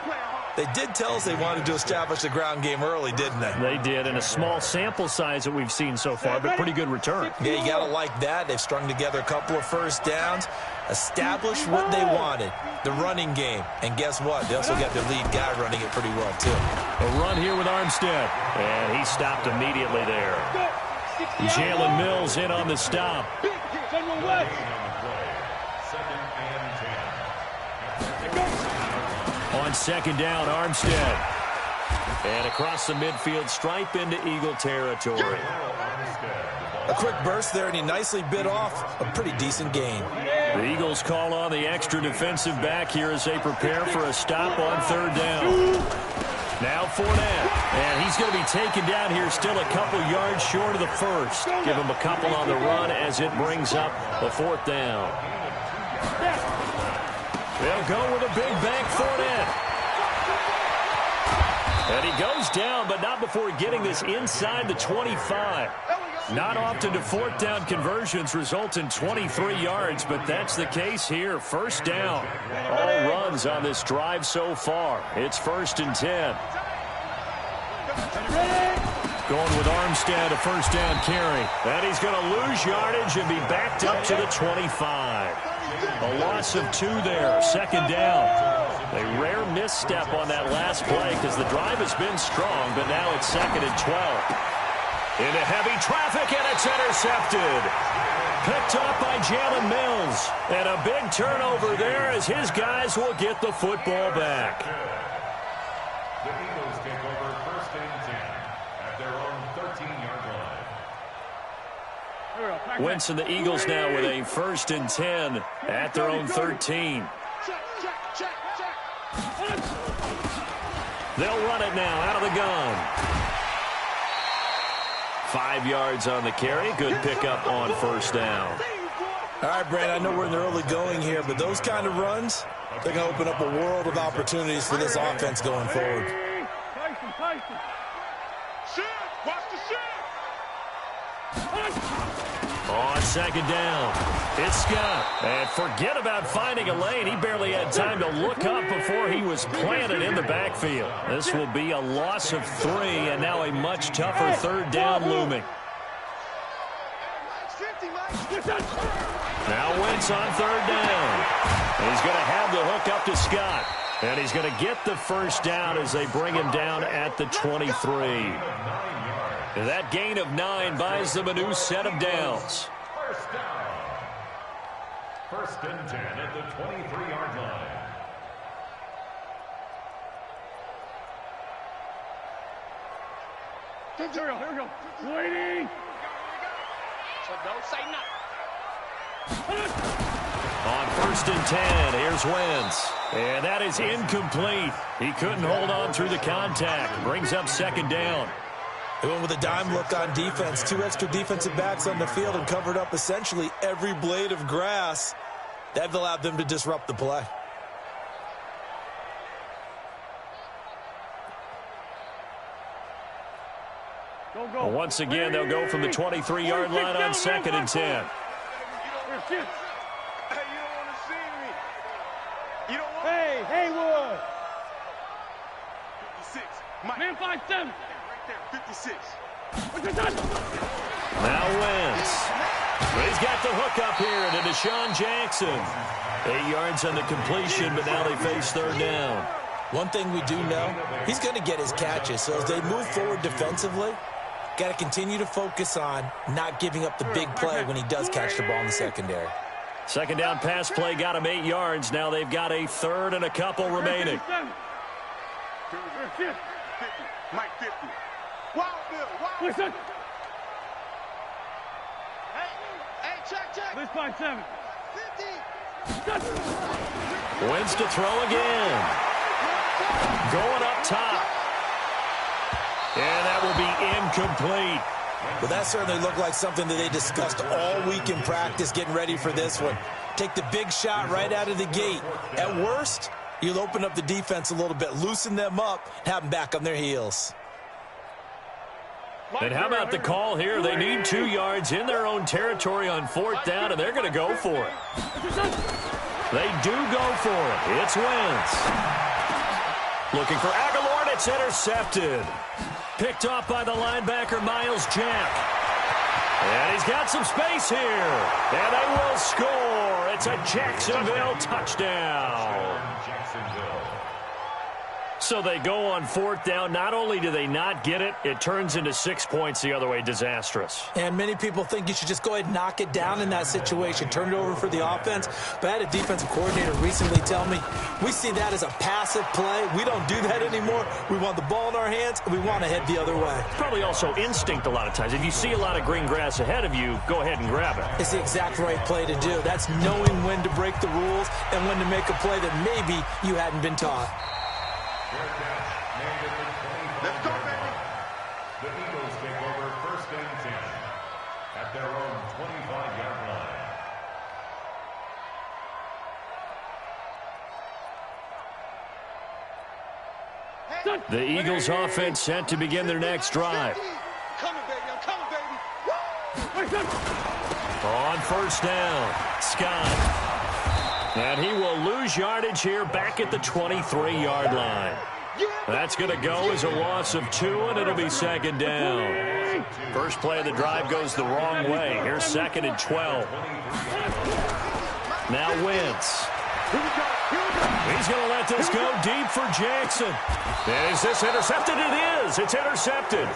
They did tell us they wanted to establish the ground game early, didn't they? They did, in a small sample size that we've seen so far, but pretty good return. Yeah, you got to like that. They've strung together a couple of first downs, established what they wanted, the running game. And guess what? They also got their lead guy running it pretty well, too. A run here with Armstead, and he stopped immediately there. Jalen Mills in on the stop. On 2nd down, Armstead. And across the midfield stripe into Eagle territory. A quick burst there, and he nicely bit off a pretty decent gain. The Eagles call on the extra defensive back here as they prepare for a stop on 3rd down. Now Fournette, and he's going to be taken down here still a couple yards short of the first. Give him a couple on the run as it brings up the 4th down. They'll go with a big bank Fournette. And he goes down, but not before getting this inside the 25. Not often do 4th down conversions result in 23 yards, but that's the case here. 1st down. All runs on this drive so far. It's 1st and 10. Going with Armstead, a 1st down carry. And he's going to lose yardage and be backed up to the 25. A loss of 2 there. 2nd down. A rare misstep on that last play because the drive has been strong, but now it's 2nd and 12. Into heavy traffic, and it's intercepted. Picked up by Jalen Mills. And a big turnover there as his guys will get the football back. The Eagles take over 1st and 10 at their own 13-yard line. Wentz and the Eagles now with a 1st and 10 at their own 13. They'll run it now out of the gun. 5 yards on the carry. Good pickup on 1st down. All right, Brand, I know we're in the early going here, but those kind of runs, they're going to open up a world of opportunities for this offense going forward. On 2nd down, it's Scott. And forget about finding a lane. He barely had time to look up before he was planted in the backfield. This will be a loss of 3, and now a much tougher 3rd down looming. Now Wentz on 3rd down. He's going to have the hook up to Scott. And he's going to get the 1st down as they bring him down at the 23. That gain of 9 buys them a new set of downs. 1st down. 1st and 10 at the 23-yard line. Here we go. Waiting. So don't say nothing. On 1st and 10, here's Wentz. And that is incomplete. He couldn't hold on through the contact. Brings up 2nd down. They went with a dime look on defense. 2 extra defensive backs on the field and covered up essentially every blade of grass. That allowed them to disrupt the play. Well, once again, they'll go from the 23-yard line on 2nd and 10. Hey, you don't want to see me. You don't want Hey, Haywood. 56. Man 5-7. Right there, 56. Now Wentz. He's got the hook up here to Deshaun Jackson. 8 yards on the completion, but now they face 3rd down. One thing we do know, he's going to get his catches. So as they move forward defensively, got to continue to focus on not giving up the big play when he does catch the ball in the secondary. 2nd down pass play got him 8 yards. Now they've got a 3rd and a couple remaining. 50. Mike 50. Wild Bill. Listen. Hey, check. Let's find 7. 50. Wentz to throw again. Going up top. And that will be incomplete. Well, that certainly looked like something that they discussed all week in practice, getting ready for this one. Take the big shot right out of the gate. At worst, you'll open up the defense a little bit, loosen them up, and have them back on their heels. And how about the call here? They need 2 yards in their own territory on 4th down, and they're going to go for it. They do go for it. It's Wentz. Looking for Aguilar, and it's intercepted. Picked off by the linebacker, Miles Jack. And he's got some space here. And they will score. It's a Jacksonville touchdown. So they go on 4th down. Not only do they not get it, it turns into 6 points the other way. Disastrous. And many people think you should just go ahead and knock it down in that situation. Turn it over for the offense. But I had a defensive coordinator recently tell me, we see that as a passive play. We don't do that anymore. We want the ball in our hands, and we want to head the other way. Probably also instinct a lot of times. If you see a lot of green grass ahead of you, go ahead and grab it. It's the exact right play to do. That's knowing when to break the rules and when to make a play that maybe you hadn't been taught. Let's go, baby. The Eagles take over 1st and 10 at their own 25-yard line. The Eagles offense set to begin their next drive. Coming, baby. I'm coming, baby. On 1st down, Scott. And he will lose yardage here back at the 23-yard line. That's going to go as a loss of 2, and it'll be 2nd down. First play of the drive goes the wrong way. Here's 2nd and 12. Now Wentz. He's going to let this go deep for Jackson. Is this intercepted? It is. It's intercepted.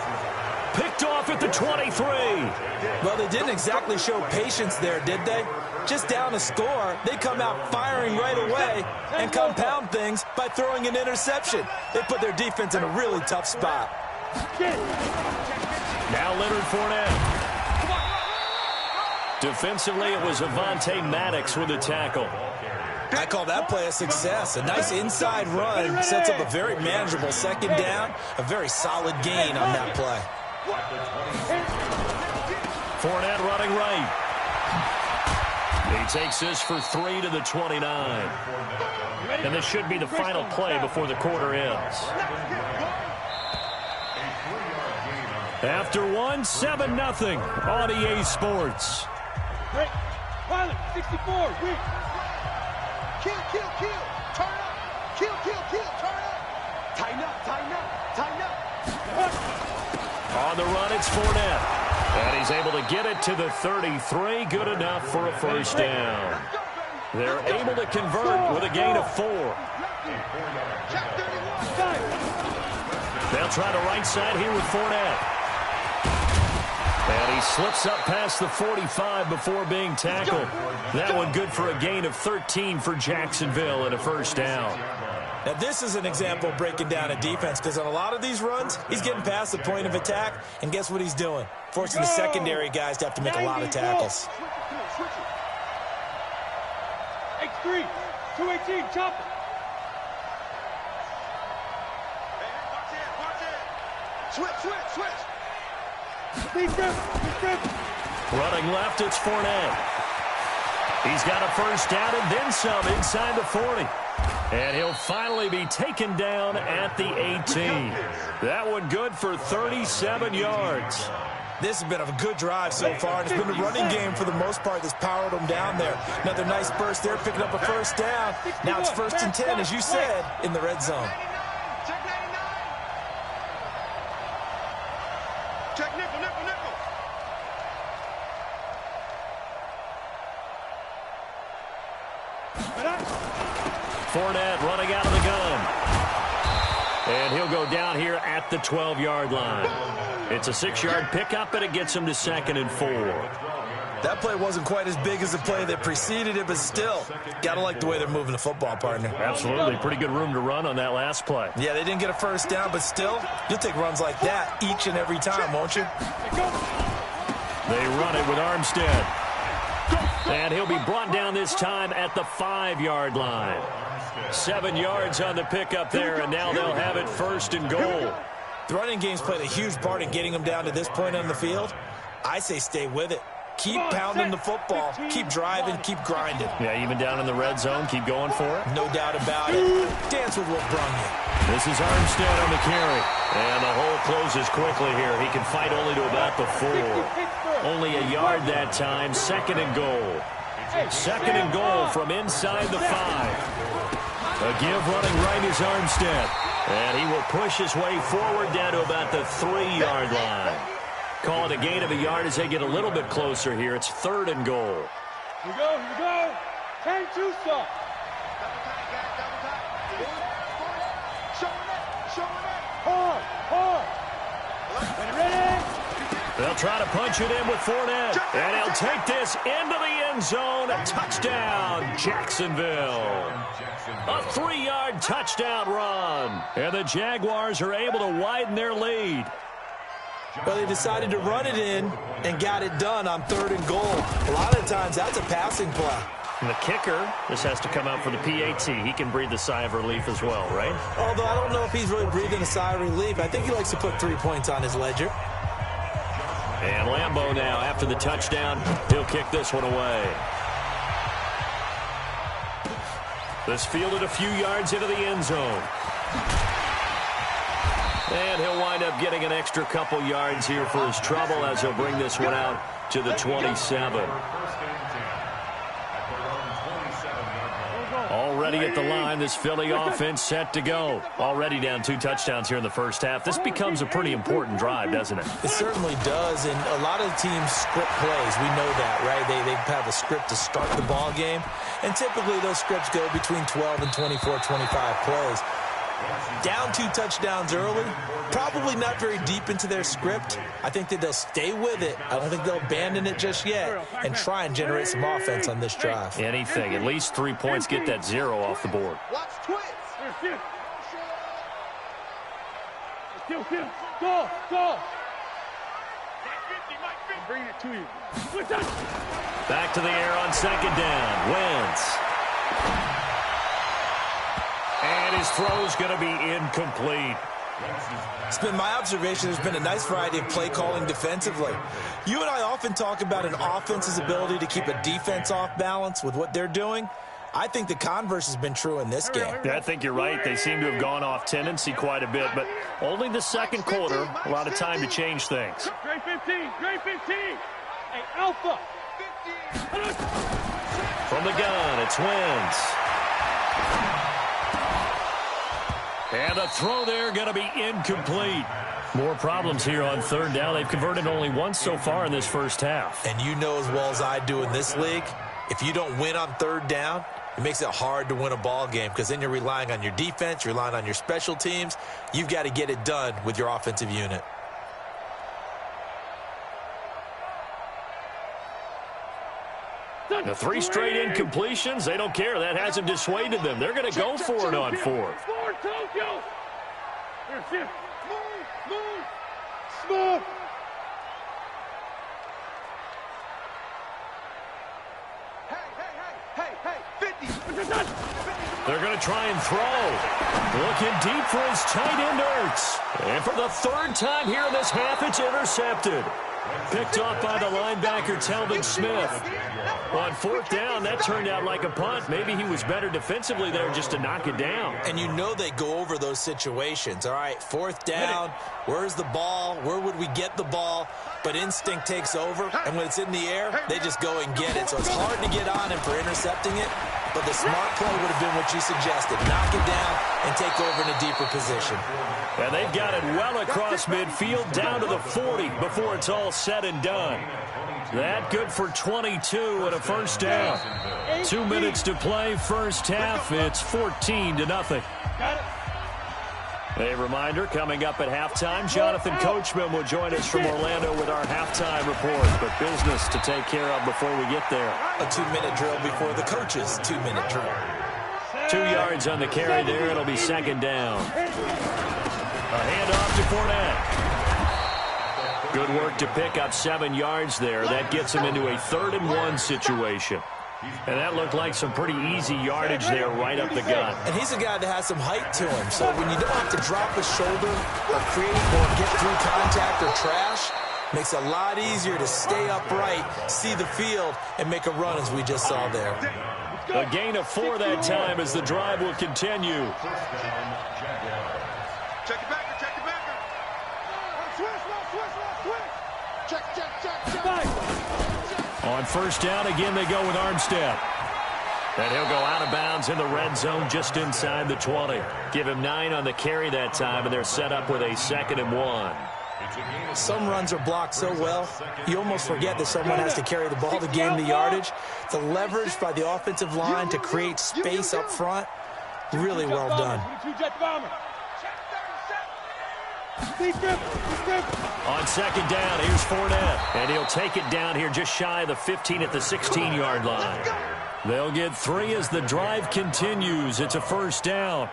Picked off at the 23. Well, they didn't exactly show patience there, did they? Just down a score, they come out firing right away and compound things by throwing an interception. They put their defense in a really tough spot. Now Leonard Fournette. Defensively, it was Avonte Maddox with the tackle. I call that play a success. A nice inside run sets up a very manageable 2nd down. A very solid gain on that play. Fournette running right. He takes this for 3 to the 29. And this should be the final play before the quarter ends. After one, 7-0 on EA Sports. Great. Pilot, 64. Win. Kill. Turn up. Kill. Turn up. Tighten up. On the run, it's Fournette. And he's able to get it to the 33. Good enough for a 1st down. They're able to convert with a gain of 4. They'll try the right side here with Fournette. And he slips up past the 45 before being tackled. That one good for a gain of 13 for Jacksonville and a 1st down. Now, this is an example of breaking down a defense, because on a lot of these runs, he's getting past the point of attack, and guess what he's doing? Forcing the secondary guys to have to make a lot of tackles. X3, 218, chop it. Switch. Big grip. Running left, it's Fournette. He's got a 1st down and then some inside the 40. And he'll finally be taken down at the 18. That one good for 37 yards. This has been a good drive so far, and it's been the running game for the most part that's powered them down there. Another nice burst there, picking up a first down. Now it's 1st and 10, as you said, in the red zone. Check 99. Check nickel, nickel, nickel. Fournette running out of the gun. And he'll go down here at the 12-yard line. It's a 6-yard pickup, and it gets him to 2nd and 4. That play wasn't quite as big as the play that preceded it, but still, got to like the way they're moving the football, partner. Absolutely. Pretty good room to run on that last play. Yeah, they didn't get a first down, but still, you'll take runs like that each and every time, won't you? They run it with Armstead. And he'll be brought down this time at the 5-yard line. 7 yards on the pickup there, and now they'll have it 1st and goal. The running game's played a huge part in getting them down to this point on the field. I say stay with it. Keep pounding the football. Keep driving. Keep grinding. Yeah, even down in the red zone, keep going for it. No doubt about it. Dance with what brung you. This is Armstead on the carry. And the hole closes quickly here. He can fight only to about the 4. Only a yard that time. 2nd and goal. 2nd and goal from inside the 5. A give running right is Armstead. And he will push his way forward down to about the 3-yard line. Call it a gain of a yard as they get a little bit closer here. It's 3rd and goal. Here we go, here we go. 10-2 stop. Hard. Ready? They'll try to punch it in with Fournette. And he'll take this into the end zone. A touchdown, Jacksonville. A 3-yard touchdown run. And the Jaguars are able to widen their lead. Well, they decided to run it in and got it done on 3rd and goal. A lot of times, that's a passing play. And the kicker, this has to come out for the PAT. He can breathe a sigh of relief as well, right? Although I don't know if he's really breathing a sigh of relief. I think he likes to put 3 points on his ledger. And Lambeau now, after the touchdown, he'll kick this one away. This fielded a few yards into the end zone. And he'll wind up getting an extra couple yards here for his trouble as he'll bring this one out to the 27. Already at the line, this Philly offense set to go. Already down 2 touchdowns here in the first half. This becomes a pretty important drive, doesn't it? It certainly does, and a lot of teams script plays. We know that, right? They have a script to start the ball game, and typically those scripts go between 12 and 24, 25 plays. Down 2 touchdowns early, probably not very deep into their script. I think that they'll stay with it. I don't think they'll abandon it just yet and try and generate some offense on this drive. Anything, at least 3 points, get that 0 off the board. Watch twist. Go. Bring it to you. Back to the air on 2nd down. Wentz. And his throw's going to be incomplete. It's been my observation there's been a nice variety of play calling defensively. You and I often talk about an offense's ability to keep a defense off balance with what they're doing. I think the converse has been true in this game. Yeah, I think you're right. They seem to have gone off tendency quite a bit, but only the 2nd quarter, a lot of time to change things. Great 15. Hey, Alpha. From the gun, it's Wentz. And the throw there going to be incomplete. More problems here on 3rd down. They've converted only once so far in this first half. And you know as well as I do in this league, if you don't win on 3rd down, it makes it hard to win a ball game because then you're relying on your defense, you're relying on your special teams. You've got to get it done with your offensive unit. The 3 straight incompletions, they don't care. That hasn't dissuaded them. They're going to go for it on 4th. Forward, Tokyo. Here, move. Smooth. Hey, 50. They're going to try and throw. Looking deep for his tight end, Ertz. And for the 3rd time here in this half, it's intercepted. Picked off by the linebacker, Telvin Smith. On 4th down, that turned out like a punt. Maybe he was better defensively there just to knock it down. And you know they go over those situations. All right, 4th down, where's the ball? Where would we get the ball? But instinct takes over, and when it's in the air, they just go and get it. So it's hard to get on him for intercepting it, but the smart play would have been what you suggested. Knock it down and take over in a deeper position. And they've got it well across midfield, down to the 40 before it's all said and done. That good for 22 and a first down. 2 minutes to play, first half. It's 14-0. Got it. A reminder, coming up at halftime, Jonathan Coachman will join us from Orlando with our halftime report. But business to take care of before we get there. A 2-minute drill before the coach's 2-minute drill. 2 yards on the carry there. It'll be second down. A handoff to Fournette. Good work to pick up 7 yards there. That gets him into a 3rd-and-1 situation. And that looked like some pretty easy yardage there right up the gut. And he's a guy that has some height to him. So when you don't have to drop a shoulder or create or get through contact or trash, makes it a lot easier to stay upright, see the field, and make a run as we just saw there. A gain of 4 that time as the drive will continue. Check it back, check it back. Switch. Check. On first down, again, they go with Armstead. And he'll go out of bounds in the red zone just inside the 20. Give him 9 on the carry that time, and they're set up with a 2nd-and-1. Some runs are blocked so well, you almost forget that someone has to carry the ball to gain the yardage. The leverage by the offensive line to create space up front, really well done. On 2nd down, here's Fournette. And he'll take it down here just shy of the 15 at the 16-yard line. They'll get 3 as the drive continues. It's a first down.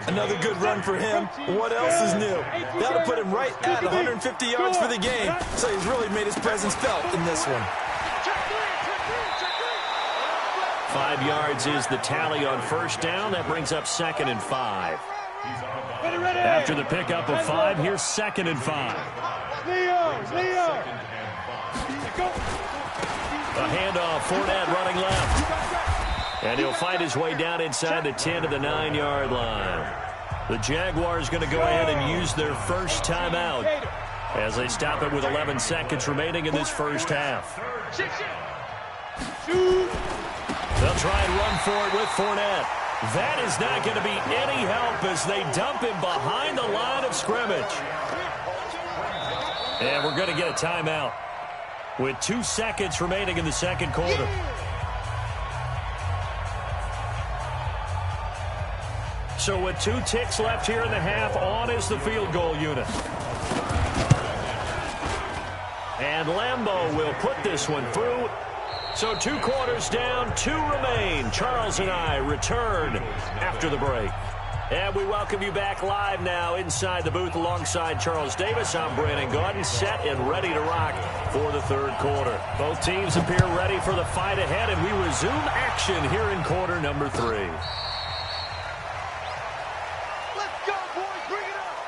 Another good run for him. What else is new? That'll put him right at 150 yards for the game. So he's really made his presence felt in this one. 5 yards is the tally on first down. That brings up 2nd-and-5. After the pickup of 5, here's 2nd-and-5. Leo. A handoff, Fournette running left. And he'll find his way down inside the 10 to the 9-yard line. The Jaguars going to go ahead and use their first timeout as they stop it with 11 seconds remaining in this first half. They'll try and run for it with Fournette. That is not going to be any help as they dump him behind the line of scrimmage. And we're going to get a timeout with 2 seconds remaining in the second quarter. So with 2 ticks left here in the half, on is the field goal unit. And Lambeau will put this one through. So 2 quarters down, 2 remain. Charles and I return after the break. And we welcome you back live now inside the booth alongside Charles Davis. I'm Brandon Gaudin, set and ready to rock for the third quarter. Both teams appear ready for the fight ahead, and we resume action here in quarter number 3. Let's go, boys. Bring it up.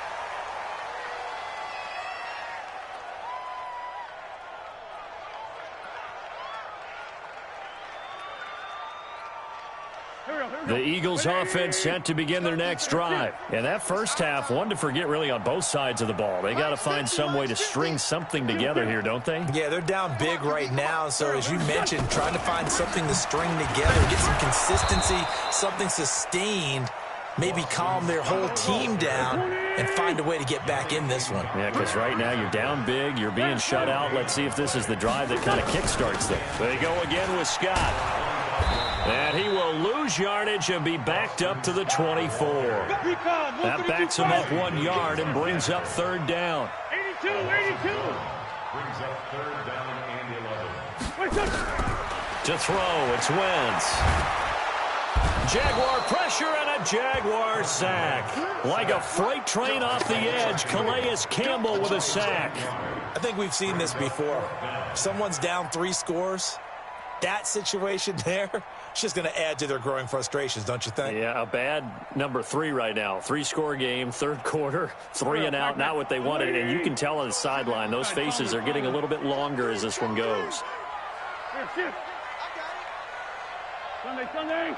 The Eagles offense set to begin their next drive. And that first half, one to forget really on both sides of the ball. They got to find some way to string something together here, don't they? Yeah, they're down big right now. So as you mentioned, trying to find something to string together, get some consistency, something sustained, maybe calm their whole team down and find a way to get back in this one. Yeah, because right now you're down big, you're being shut out. Let's see if this is the drive that kind of kickstarts them. They go again with Scott. And he will lose yardage and be backed up to the 24. That backs him up 1 yard and brings up third down. 82. Brings up third down and 11. To throw, it's Wentz. Jaguar pressure and a Jaguar sack. Like a freight train off the edge, Calais Campbell with a sack. I think we've seen this before. Someone's down 3 scores. that situation there, it's just going to add to their growing frustrations, don't you think? Yeah, a bad number 3 right now. 3-score game, third quarter, 3 and out, not what they wanted. And you can tell on the sideline, those faces are getting a little bit longer as this one goes. Here, shoot. Sunday.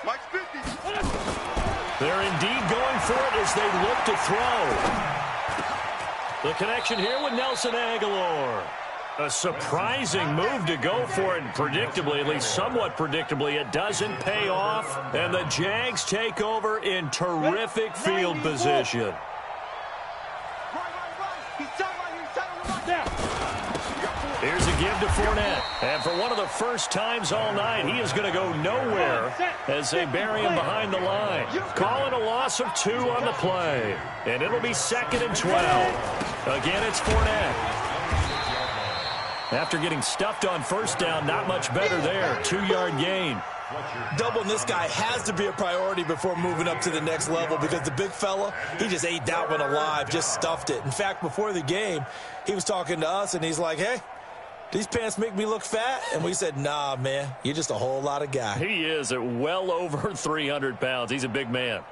Mike's 50. They're indeed going for it as they look to throw. The connection here with Nelson Aguilar. A surprising move to go for it, predictably, at least somewhat predictably. It doesn't pay off, and the Jags take over in terrific field position. Here's a give to Fournette. And for one of the first times all night, he is going to go nowhere as they bury him behind the line. Call it a loss of 2 on the play. And it'll be 2nd and 12. Again, it's Fournette. After getting stuffed on first down, not much better there. 2-yard gain. Doubling this guy has to be a priority before moving up to the next level because the big fella, he just ate that one alive, just stuffed it. In fact, before the game, he was talking to us, and he's like, hey, these pants make me look fat? And we said, nah, man, you're just a whole lot of guy. He is at well over 300 pounds. He's a big man.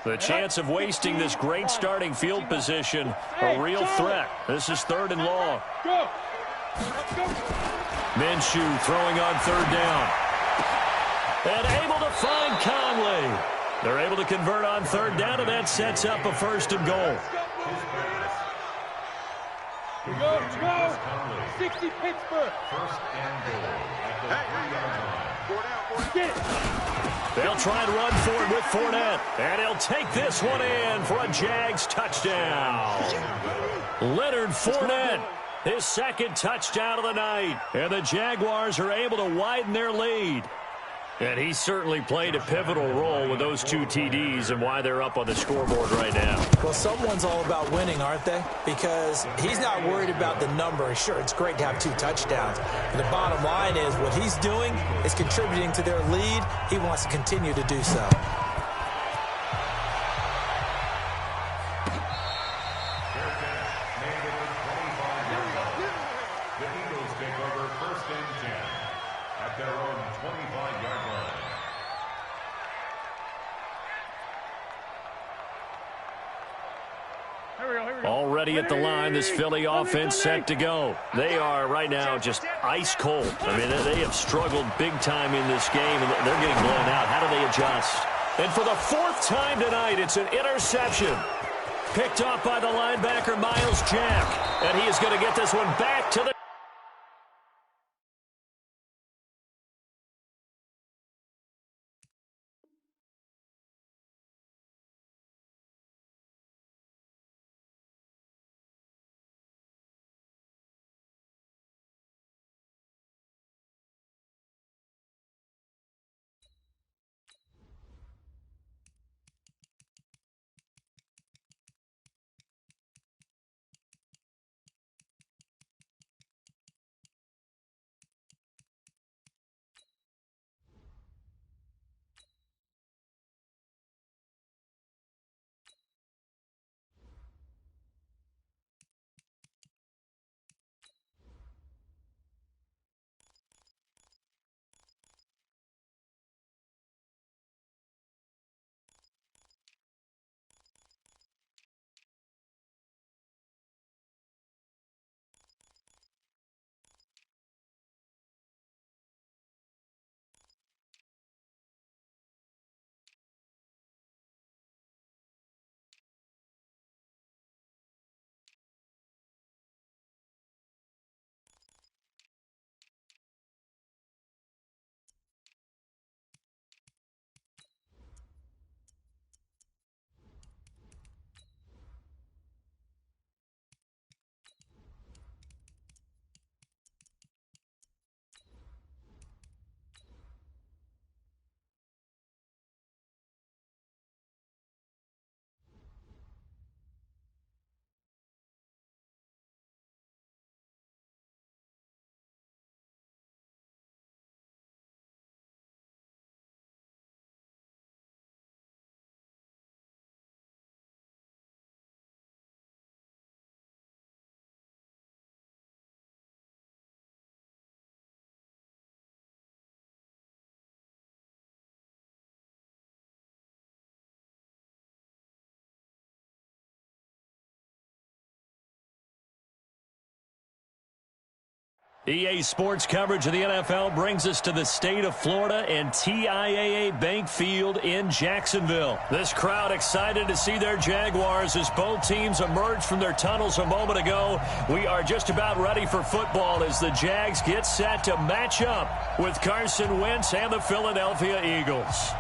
The chance of wasting this great starting field position, a real threat. This is 3rd and long. Go. Let's go. Minshew throwing on 3rd down. And able to find Conley. They're able to convert on 3rd down, and that sets up a 1st and goal. Go. 60 Pittsburgh. First and goal at the 3-yard line. Get it. They'll try and run for it with Fournette. And he'll take this one in for a Jags touchdown. Leonard Fournette, his 2nd touchdown of the night. And the Jaguars are able to widen their lead. And he certainly played a pivotal role with those 2 TDs and why they're up on the scoreboard right now. Well, someone's all about winning, aren't they? Because he's not worried about the number. Sure, it's great to have 2 touchdowns. But the bottom line is what he's doing is contributing to their lead. He wants to continue to do so. The Eagles take over 1st and 10 at their own 25-yard line. Already at the line, this Philly offense set to go. They are right now just ice cold. I mean, they have struggled big time in this game, and they're getting blown out. How do they adjust? And for the 4th time tonight, it's an interception. Picked off by the linebacker, Myles Jack. And he is going to get this one back to the EA Sports coverage of the NFL brings us to the state of Florida and TIAA Bank Field in Jacksonville. This crowd excited to see their Jaguars as both teams emerged from their tunnels a moment ago. We are just about ready for football as the Jags get set to match up with Carson Wentz and the Philadelphia Eagles.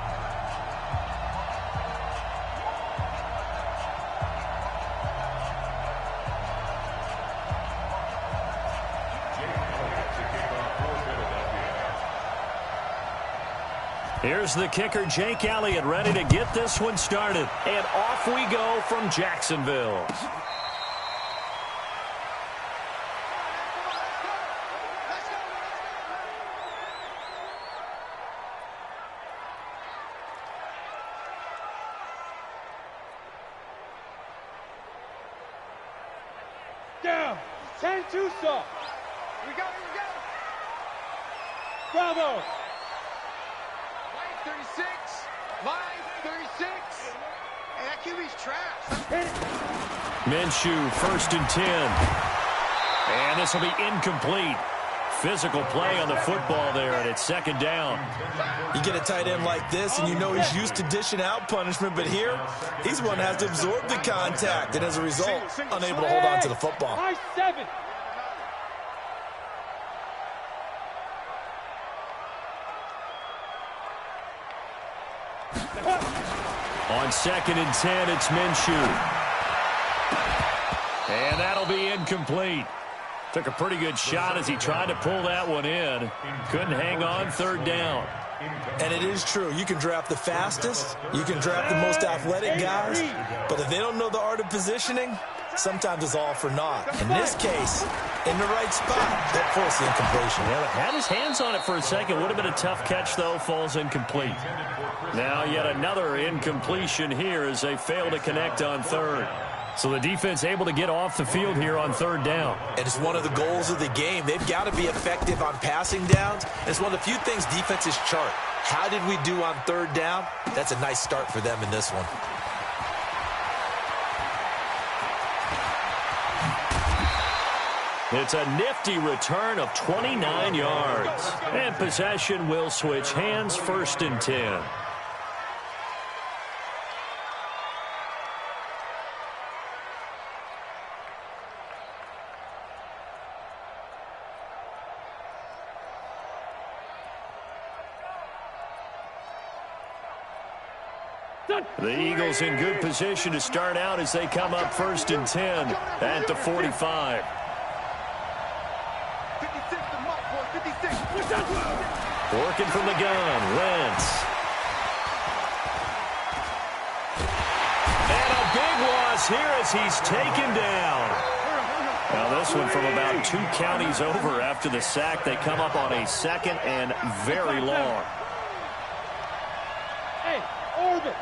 Here's the kicker, Jake Elliott, ready to get this one started. And off we go from Jacksonville. Down. 10 Tucson. We go. Bravo. 36, line 36, and that QB's trash. Minshew, 1st and 10. And this will be incomplete. Physical play on the football there, and it's 2nd down. You get a tight end like this, and you know he's used to dishing out punishment, but here, he's the one that has to absorb the contact, and as a result, unable to hold on to the football. High 7. On 2nd and 10, it's Minshew. And that'll be incomplete. Took a pretty good shot as he tried to pull that one in. Couldn't hang on, 3rd down. And it is true. You can draft the fastest. You can draft the most athletic guys. But if they don't know the art of positioning, sometimes it's all for naught. In this case, in the right spot, that forced the incompletion. Yeah, had his hands on it for a second. Would have been a tough catch, though. Falls incomplete. Now yet another incompletion here as they fail to connect on 3rd. So the defense able to get off the field here on 3rd down. And it's one of the goals of the game. They've got to be effective on passing downs. It's one of the few things defenses chart. How did we do on 3rd down? That's a nice start for them in this one. It's a nifty return of 29 yards. And possession will switch hands, 1st and 10. The Eagles in good position to start out as they come up 1st and 10 at the 45. 56 to Mike, boy, 56. Working from the gun, Wentz. And a big loss here as he's taken down. Now this one from about 2 counties over after the sack. They come up on a 2nd and very long. Hey, orbit.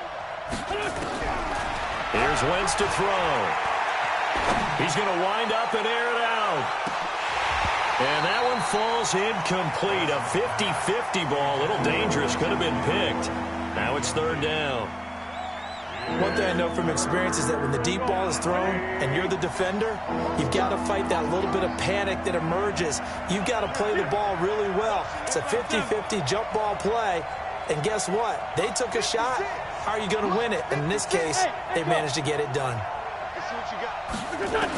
Here's Wentz to throw. He's going to wind up and air it out. And that one falls incomplete. A 50-50 ball. A little dangerous. Could have been picked. Now it's 3rd down. One thing I know from experience is that when the deep ball is thrown and you're the defender, you've got to fight that little bit of panic that emerges. You've got to play the ball really well. It's a 50-50 jump ball play. And guess what? They took a shot. How are you going to win it? And in this case, they managed to get it done. Let's see what you got.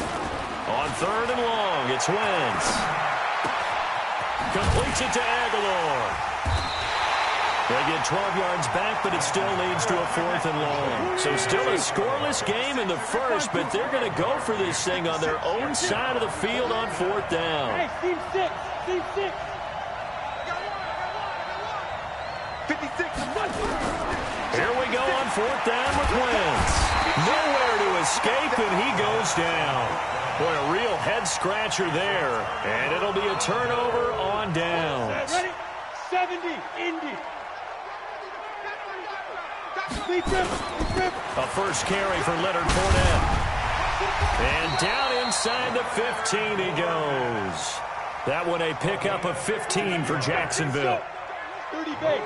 On 3rd and long, it's Wentz. Completes it to Aguilar. They get 12 yards back, but it still leads to a 4th and long. So still a scoreless game in the first, but they're going to go for this thing on their own side of the field on 4th down. Hey, team 6. Team 6. 56 to Mike. Here we go on 4th down with Wentz. Nowhere to escape, and he goes down. Boy, a real head-scratcher there. And it'll be a turnover on downs. Ready? 70, Indy. A first carry for Leonard Fournette. And down inside the 15 he goes. That one a pickup of 15 for Jacksonville. 30 base.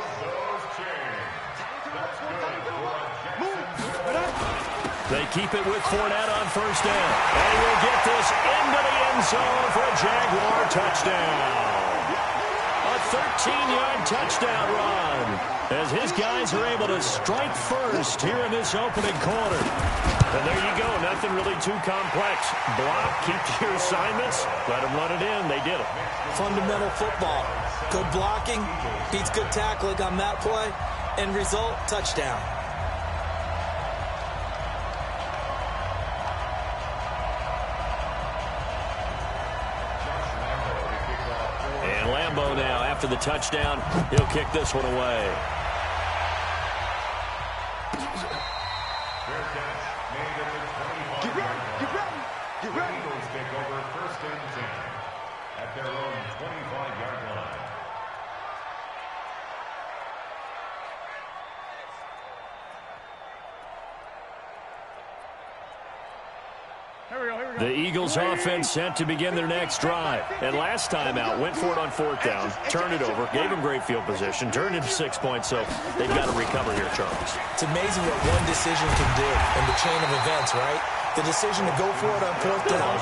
They keep it with Fournette on first down. And he will get this into the end zone for a Jaguar touchdown. A 13-yard touchdown run as his guys are able to strike first here in this opening quarter. And there you go. Nothing really too complex. Block, keep to your assignments, let them run it in. They did it. Fundamental football. Good blocking beats good tackling on that play. End result, touchdown. And Lambeau now, after the touchdown, he'll kick this one away. Get ready, get ready, get ready. Eagles take over first and 10 at their own 25-yard line. The Eagles offense set to begin their next drive. And last time out, went for it on fourth down, turned it over, gave them great field position, turned into 6 points, so they've got to recover here, Charles. It's amazing what one decision can do in the chain of events, right? The decision to go for it on fourth down,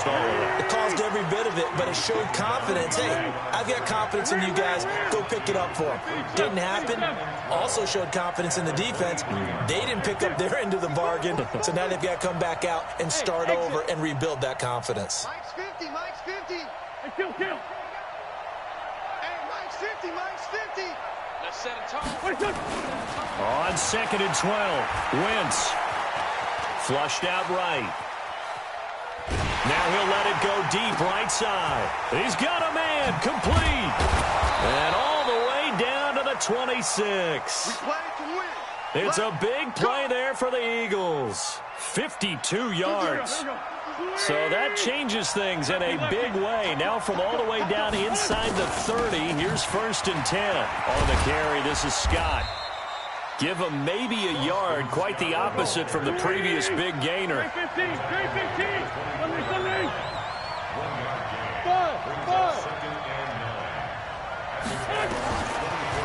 it caused every bit of it, but it showed confidence. Hey, I've got confidence in you guys. Go pick it up for them. Didn't happen. Also showed confidence in the defense. They didn't pick up their end of the bargain, so now they've got to come back out and start over and rebuild that confidence. Mike's 50, Mike's 50. Hey, kill. Hey, Mike's 50, Mike's 50. Let's set a tone. On 2nd and 12, Wentz. Flushed out right. Now he'll let it go deep right side. He's got a man complete. And all the way down to the 26. We play to win. It's a big play there for the Eagles. 52 yards. So that changes things in a big way. Now from all the way down inside the 30, here's 1st and 10. On the carry, this is Scott. Give him maybe a yard, quite the opposite from the previous big gainer. 315.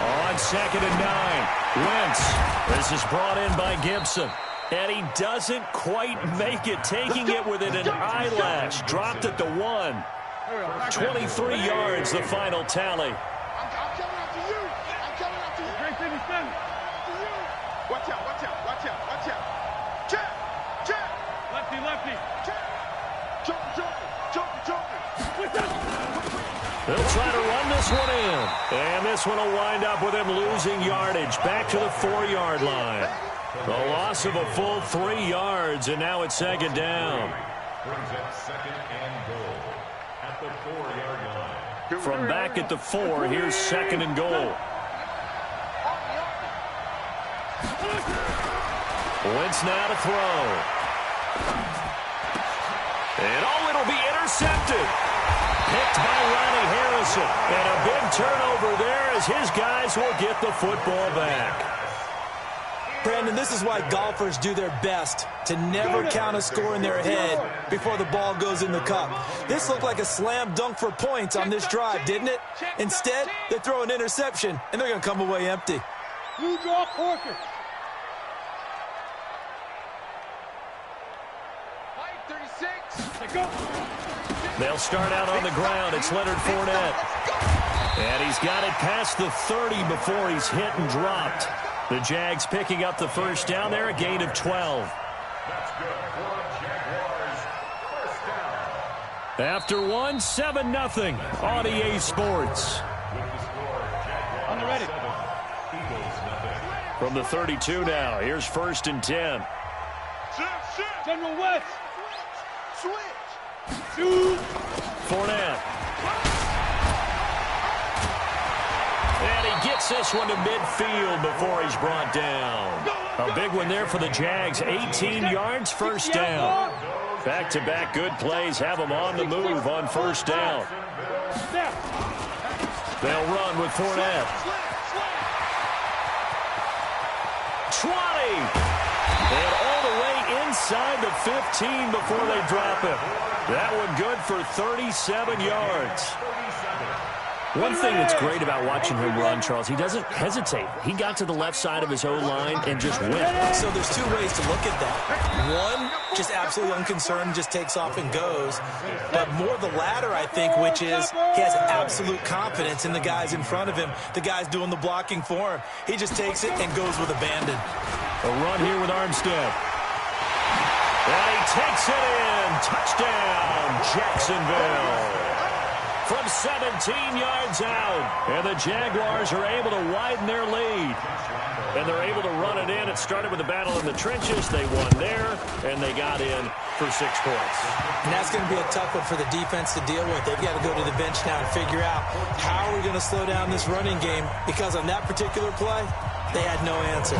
On 2nd and 9, Wentz. This is brought in by Gibson. And he doesn't quite make it, taking it within an eyelash. Dropped at the 1. 23 yards, the final tally. I'm coming after you. I'm coming after you. Watch out. Check. Lefty. Joker. They'll try to run this one in. And this one will wind up with him losing yardage back to the 4-yard line. The loss of a full 3 yards, and now it's 2nd down. Brings up 2nd and goal at the 4-yard line. From back at the 4, here's 2nd and goal. Wentz now to throw. And it'll be intercepted. Picked by Ronnie Harrison. And a big turnover there as his guys will get the football back. Brandon, this is why golfers do their best to never count a score in their head before the ball goes in the cup. This looked like a slam dunk for points on this drive, didn't it? Instead, they throw an interception, and they're going to come away empty. Blue draw Corker. Mike 36. Go. They'll start out on the ground. It's Leonard Fournette. And he's got it past the 30 before he's hit and dropped. The Jags picking up the first down there, a gain of 12. That's good for the Jaguars. First down. After 1, 7-0 on EA Sports. With the score, Jaguars On the ready. 7, Eagles nothing. From the 32 now, here's 1st and 10. General West. Switch. Shoot. Fournette. And he gets this one to midfield before he's brought down. A big one there for the Jags. 18 yards, first down. Back-to-back good plays have them on the move on first down. They'll run with Fournette. 20. And all the way inside the 15 before they drop him. That one good for 37 yards. One thing that's great about watching him run, Charles, he doesn't hesitate. He got to the left side of his O-line and just went. So there's two ways to look at that. One, just absolutely unconcerned, just takes off and goes. But more the latter, I think, which is he has absolute confidence in the guys in front of him, the guys doing the blocking for him. He just takes it and goes with abandon. A run here with Armstead. And he takes it in. Touchdown, Jacksonville. From 17 yards out. And the Jaguars are able to widen their lead. And they're able to run it in. It started with a battle in the trenches. They won there, and they got in for 6 points. And that's going to be a tough one for the defense to deal with. They've got to go to the bench now and figure out how are we going to slow down this running game, because on that particular play, they had no answer.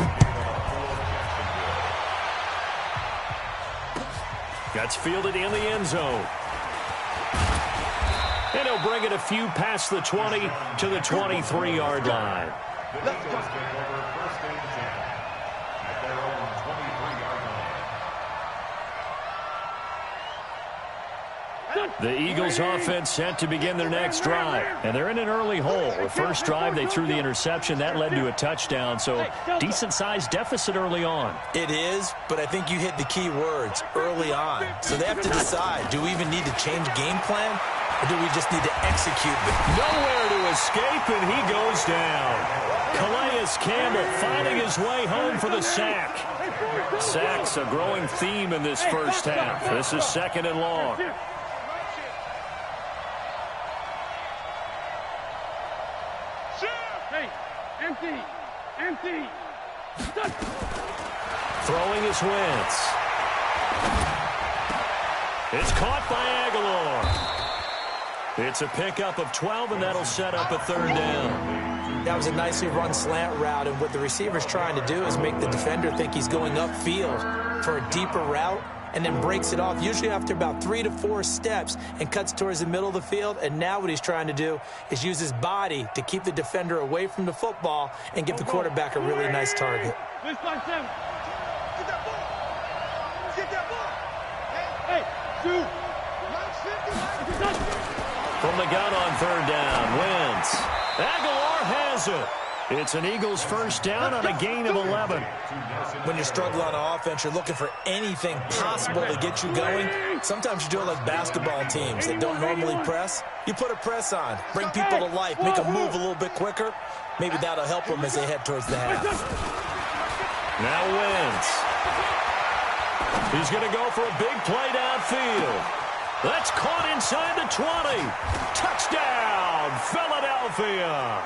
Gets fielded in the end zone. And he'll bring it a few past the 20 to the 23-yard line. Let's go. First and 10 at their own 23-yard line. The Eagles offense set to begin their next drive. And they're in an early hole. The first drive, they threw the interception. That led to a touchdown. So decent-sized deficit early on. It is, but I think you hit the key words, early on. So they have to decide, do we even need to change game plan? Or do we just need to execute them? Nowhere to escape, and he goes down. Calais Campbell finding his way home for the sack. Sacks a growing theme in this first half. This is 2nd and long. Hey, empty. Throwing his Wentz. It's caught by Aguilar. It's a pickup of 12, and that'll set up a 3rd down. That was a nicely run slant route, and what the receiver's trying to do is make the defender think he's going upfield for a deeper route, and then breaks it off, usually after about 3 to 4 steps, and cuts towards the middle of the field. And now what he's trying to do is use his body to keep the defender away from the football and give the quarterback a really nice target. Get that ball. Hey, shoot. From the gun on 3rd down, Wentz. Aguilar has it. It's an Eagles first down on a gain of 11. When you're struggling on offense, you're looking for anything possible to get you going. Sometimes you do it like basketball teams that don't normally press. You put a press on, bring people to life, make them move a little bit quicker. Maybe that'll help them as they head towards the half. Now Wentz. He's going to go for a big play downfield. That's caught inside the 20. Touchdown, Philadelphia.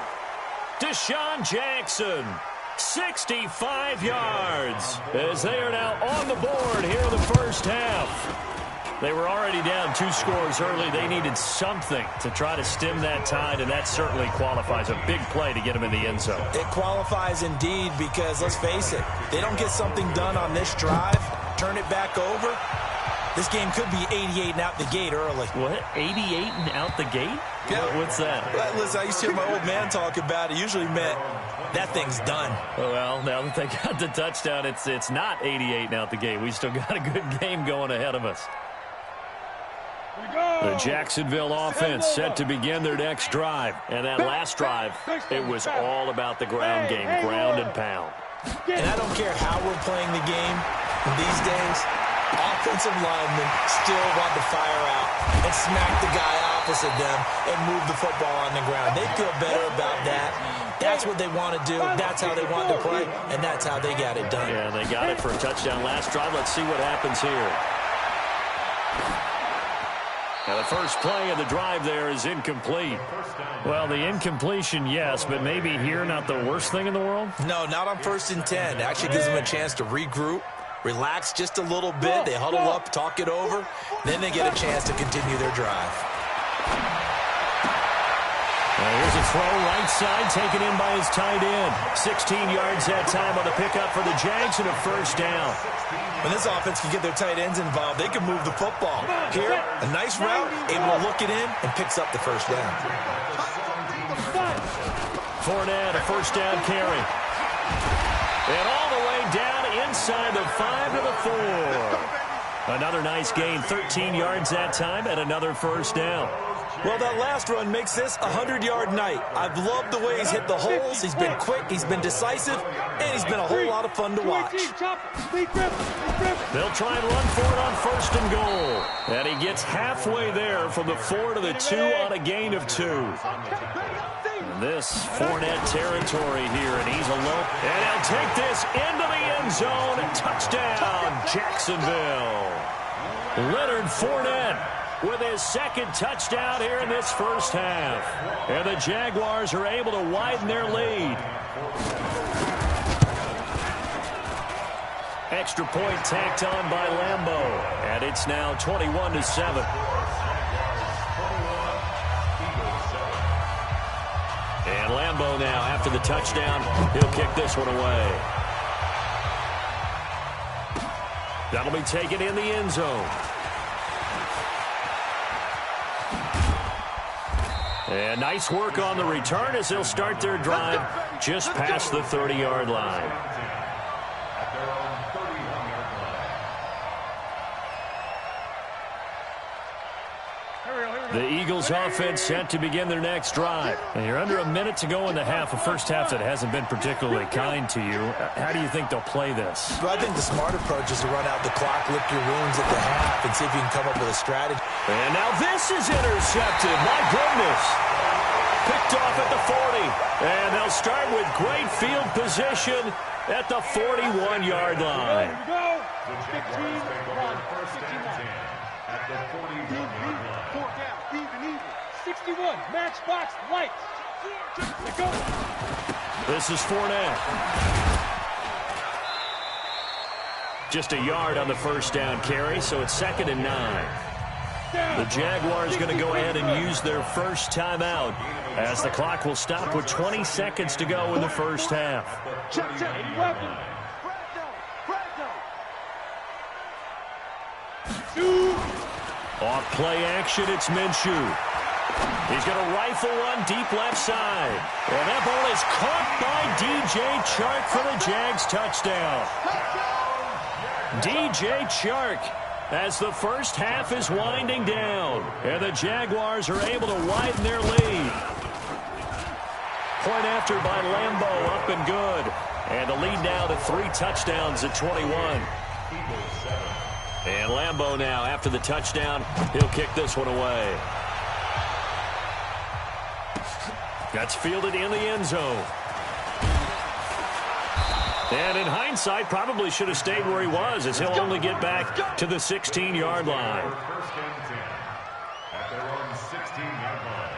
Deshaun Jackson, 65 yards, as they are now on the board here in the first half. They were already down 2 scores early. They needed something to try to stem that tide, and that certainly qualifies. A big play to get them in the end zone. It qualifies indeed, because let's face it, they don't get something done on this drive, turn it back over, this game could be 88 and out the gate early. What? 88 and out the gate? Yeah. What's that? Listen, I used to hear my old man talk about it. Usually meant that thing's done. Well, now that they got the touchdown, it's not 88 and out the gate. We still got a good game going ahead of us. The Jacksonville offense set to begin their next drive. And that last drive, it was all about the ground game, ground and pound. And I don't care how we're playing the game these days, offensive linemen still want to fire out and smack the guy opposite them and move the football on the ground. They feel better about that. That's what they want to do. That's how they want to play, and that's how they got it done. Yeah, they got it for a touchdown last drive. Let's see what happens here. Now, the first play of the drive there is incomplete. Well, the incompletion, yes, but maybe here not the worst thing in the world? No, not on 1st and 10. It actually gives them a chance to regroup, relax just a little bit. They huddle up, talk it over. Then they get a chance to continue their drive. Now here's a throw right side taken in by his tight end. 16 yards that time on the pickup for the Jags and a first down. When this offense can get their tight ends involved, they can move the football. Here, a nice route, able to look it in, and picks up the first down. Fournette, a first down carry. And all the way down inside the 5 to the 4. Another nice gain, 13 yards that time, and another first down. Well, that last run makes this a 100-yard night. I've loved the way he's hit the holes. He's been quick, he's been decisive, and he's been a whole lot of fun to watch. They'll try and run for it on 1st and goal. And he gets halfway there from the 4 to the 2 on a gain of 2. And this Fournette territory here, and he's alone. And he'll take this into the end zone. Touchdown, Jacksonville. Leonard Fournette with his 2nd touchdown here in this first half. And the Jaguars are able to widen their lead. Extra point tacked on by Lambeau. And it's now 21-7. And Lambeau now, after the touchdown, he'll kick this one away. That'll be taken in the end zone. And nice work on the return as they'll start their drive just past the 30-yard line. The Eagles offense set to begin their next drive. And you're under a minute to go in the half, a first half that hasn't been particularly kind to you. How do you think they'll play this? Well, I think the smart approach is to run out the clock, lick your wounds at the half, and see if you can come up with a strategy. And now this is intercepted. My goodness. Picked off at the 40. And they'll start with great field position at the 41-yard line. Go. The Jaguars take over 1st and 10 at the 41-yard line. 61, matchbox, lights. Go. This is Fournette. Just a yard on the first down carry, so it's 2nd and 9. The Jaguars going to go ahead and use their first timeout as the clock will stop with 20 seconds to go in the first half. Check. Off play action, it's Minshew. He's going to rifle one deep left side. And that ball is caught by DJ Chark for the Jags touchdown. DJ Chark as the first half is winding down. And the Jaguars are able to widen their lead. Point after by Lambeau, up and good. And the lead now to 3 touchdowns at 21. And Lambeau now, after the touchdown, he'll kick this one away. That's fielded in the end zone. And in hindsight, probably should have stayed where he was, as he'll only get back to the 16-yard line. 1st and 10 at their own 16-yard line.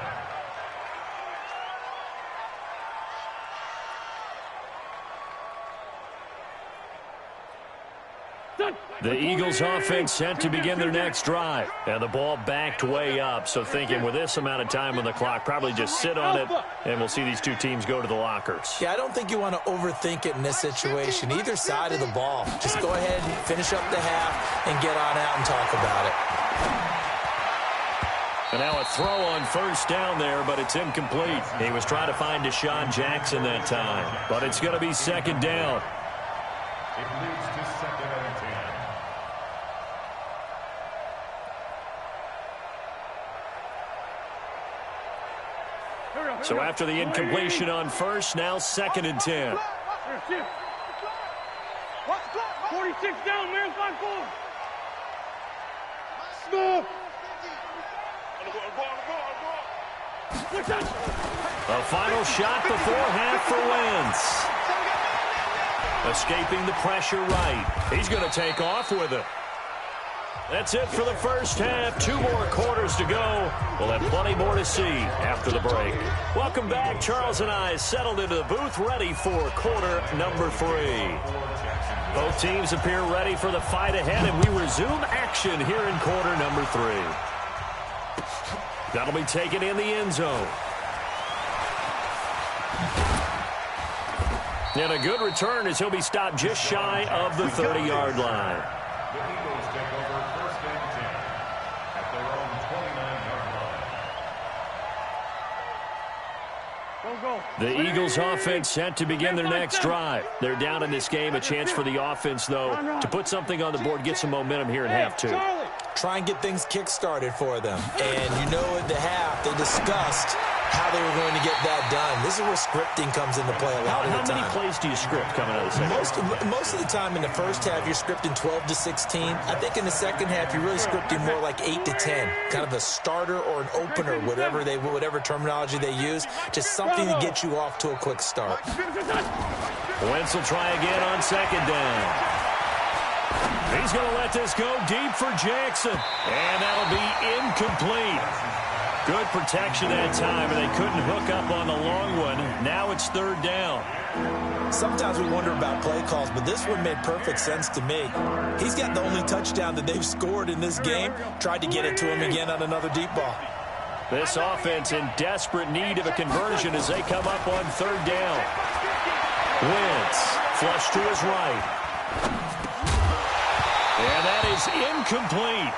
The Eagles offense set to begin their next drive. And the ball backed way up, so thinking with this amount of time on the clock, probably just sit on it, and we'll see these two teams go to the lockers. Yeah, I don't think you want to overthink it in this situation, either side of the ball. Just go ahead and finish up the half and get on out and talk about it. And now a throw on first down there, but it's incomplete. He was trying to find Deshaun Jackson that time, but it's going to be 2nd down. It leads to 2nd and 10. So after the incompletion on first, now 2nd and 10. 46 down, marathon forward. Smith. A final shot before half for Wentz. Escaping the pressure right. He's going to take off with it. That's it for the first half. 2 more quarters to go. We'll have plenty more to see after the break. Welcome back. Charles and I settled into the booth, ready for quarter number 3. Both teams appear ready for the fight ahead, and we resume action here in quarter number 3. That'll be taken in the end zone. And a good return as he'll be stopped just shy of the 30-yard line. The Eagles take over 1st and 10 at their own 29-yard line. The Eagles offense set to begin their next drive. They're down in this game. A chance for the offense, though, to put something on the board, get some momentum here in half two. Try and get things kick-started for them. And you know at the half, they discussed how they were going to get that done. This is where scripting comes into play a lot of the time. How many plays do you script coming out of the second? Most of the time in the first half, you're scripting 12 to 16. I think in the second half, you're really scripting more like 8 to 10. Kind of a starter or an opener, whatever terminology they use. Just something to get you off to a quick start. Wentz will try again on second down. He's going to let this go deep for Jackson. And that'll be incomplete. Good protection that time, and they couldn't hook up on the long one. Now it's third down. Sometimes we wonder about play calls, but this one made perfect sense to me. He's got the only touchdown that they've scored in this game. Tried to get it to him again on another deep ball. This offense in desperate need of a conversion as they come up on third down. Wentz flush to his right. And that is incomplete.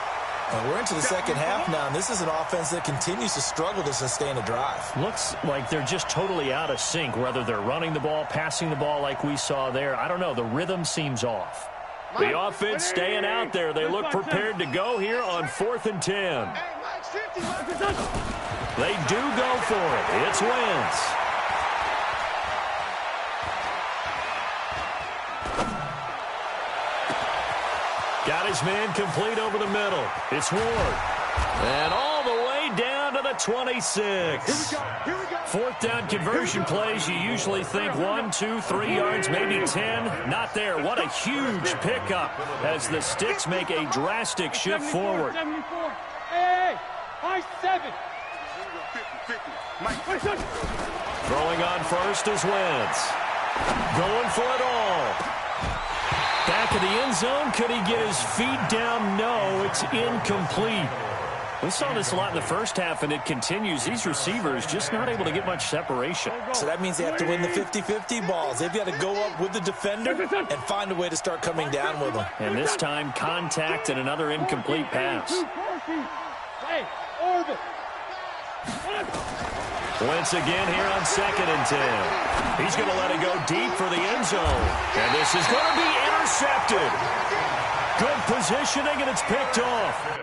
And we're into the second half now, and this is an offense that continues to struggle to sustain a drive. Looks like they're just totally out of sync, whether they're running the ball, passing the ball like we saw there. I don't know. The rhythm seems off. The offense staying out there. They look prepared to go here on 4th and 10. They do go for it. It's Wentz. Got his man complete over the middle. It's Ward. And all the way down to the 26. 4th down conversion plays, you usually think 1, 2, 3 yards, maybe 10. Not there. What a huge pickup as the Sticks make a drastic shift forward. 74. Hey, high 7. Throwing on first is Wentz. Going for it all. Back of the end zone. Could he get his feet down? No, it's incomplete. We saw this a lot in the first half, and it continues. These receivers just not able to get much separation. So that means they have to win the 50-50 balls. They've got to go up with the defender and find a way to start coming down with them. And this time, contact and another incomplete pass. Hey, Orbit. Wentz again here on 2nd and 10. He's going to let it go deep for the end zone. And this is going to be intercepted. Good positioning, and it's picked off.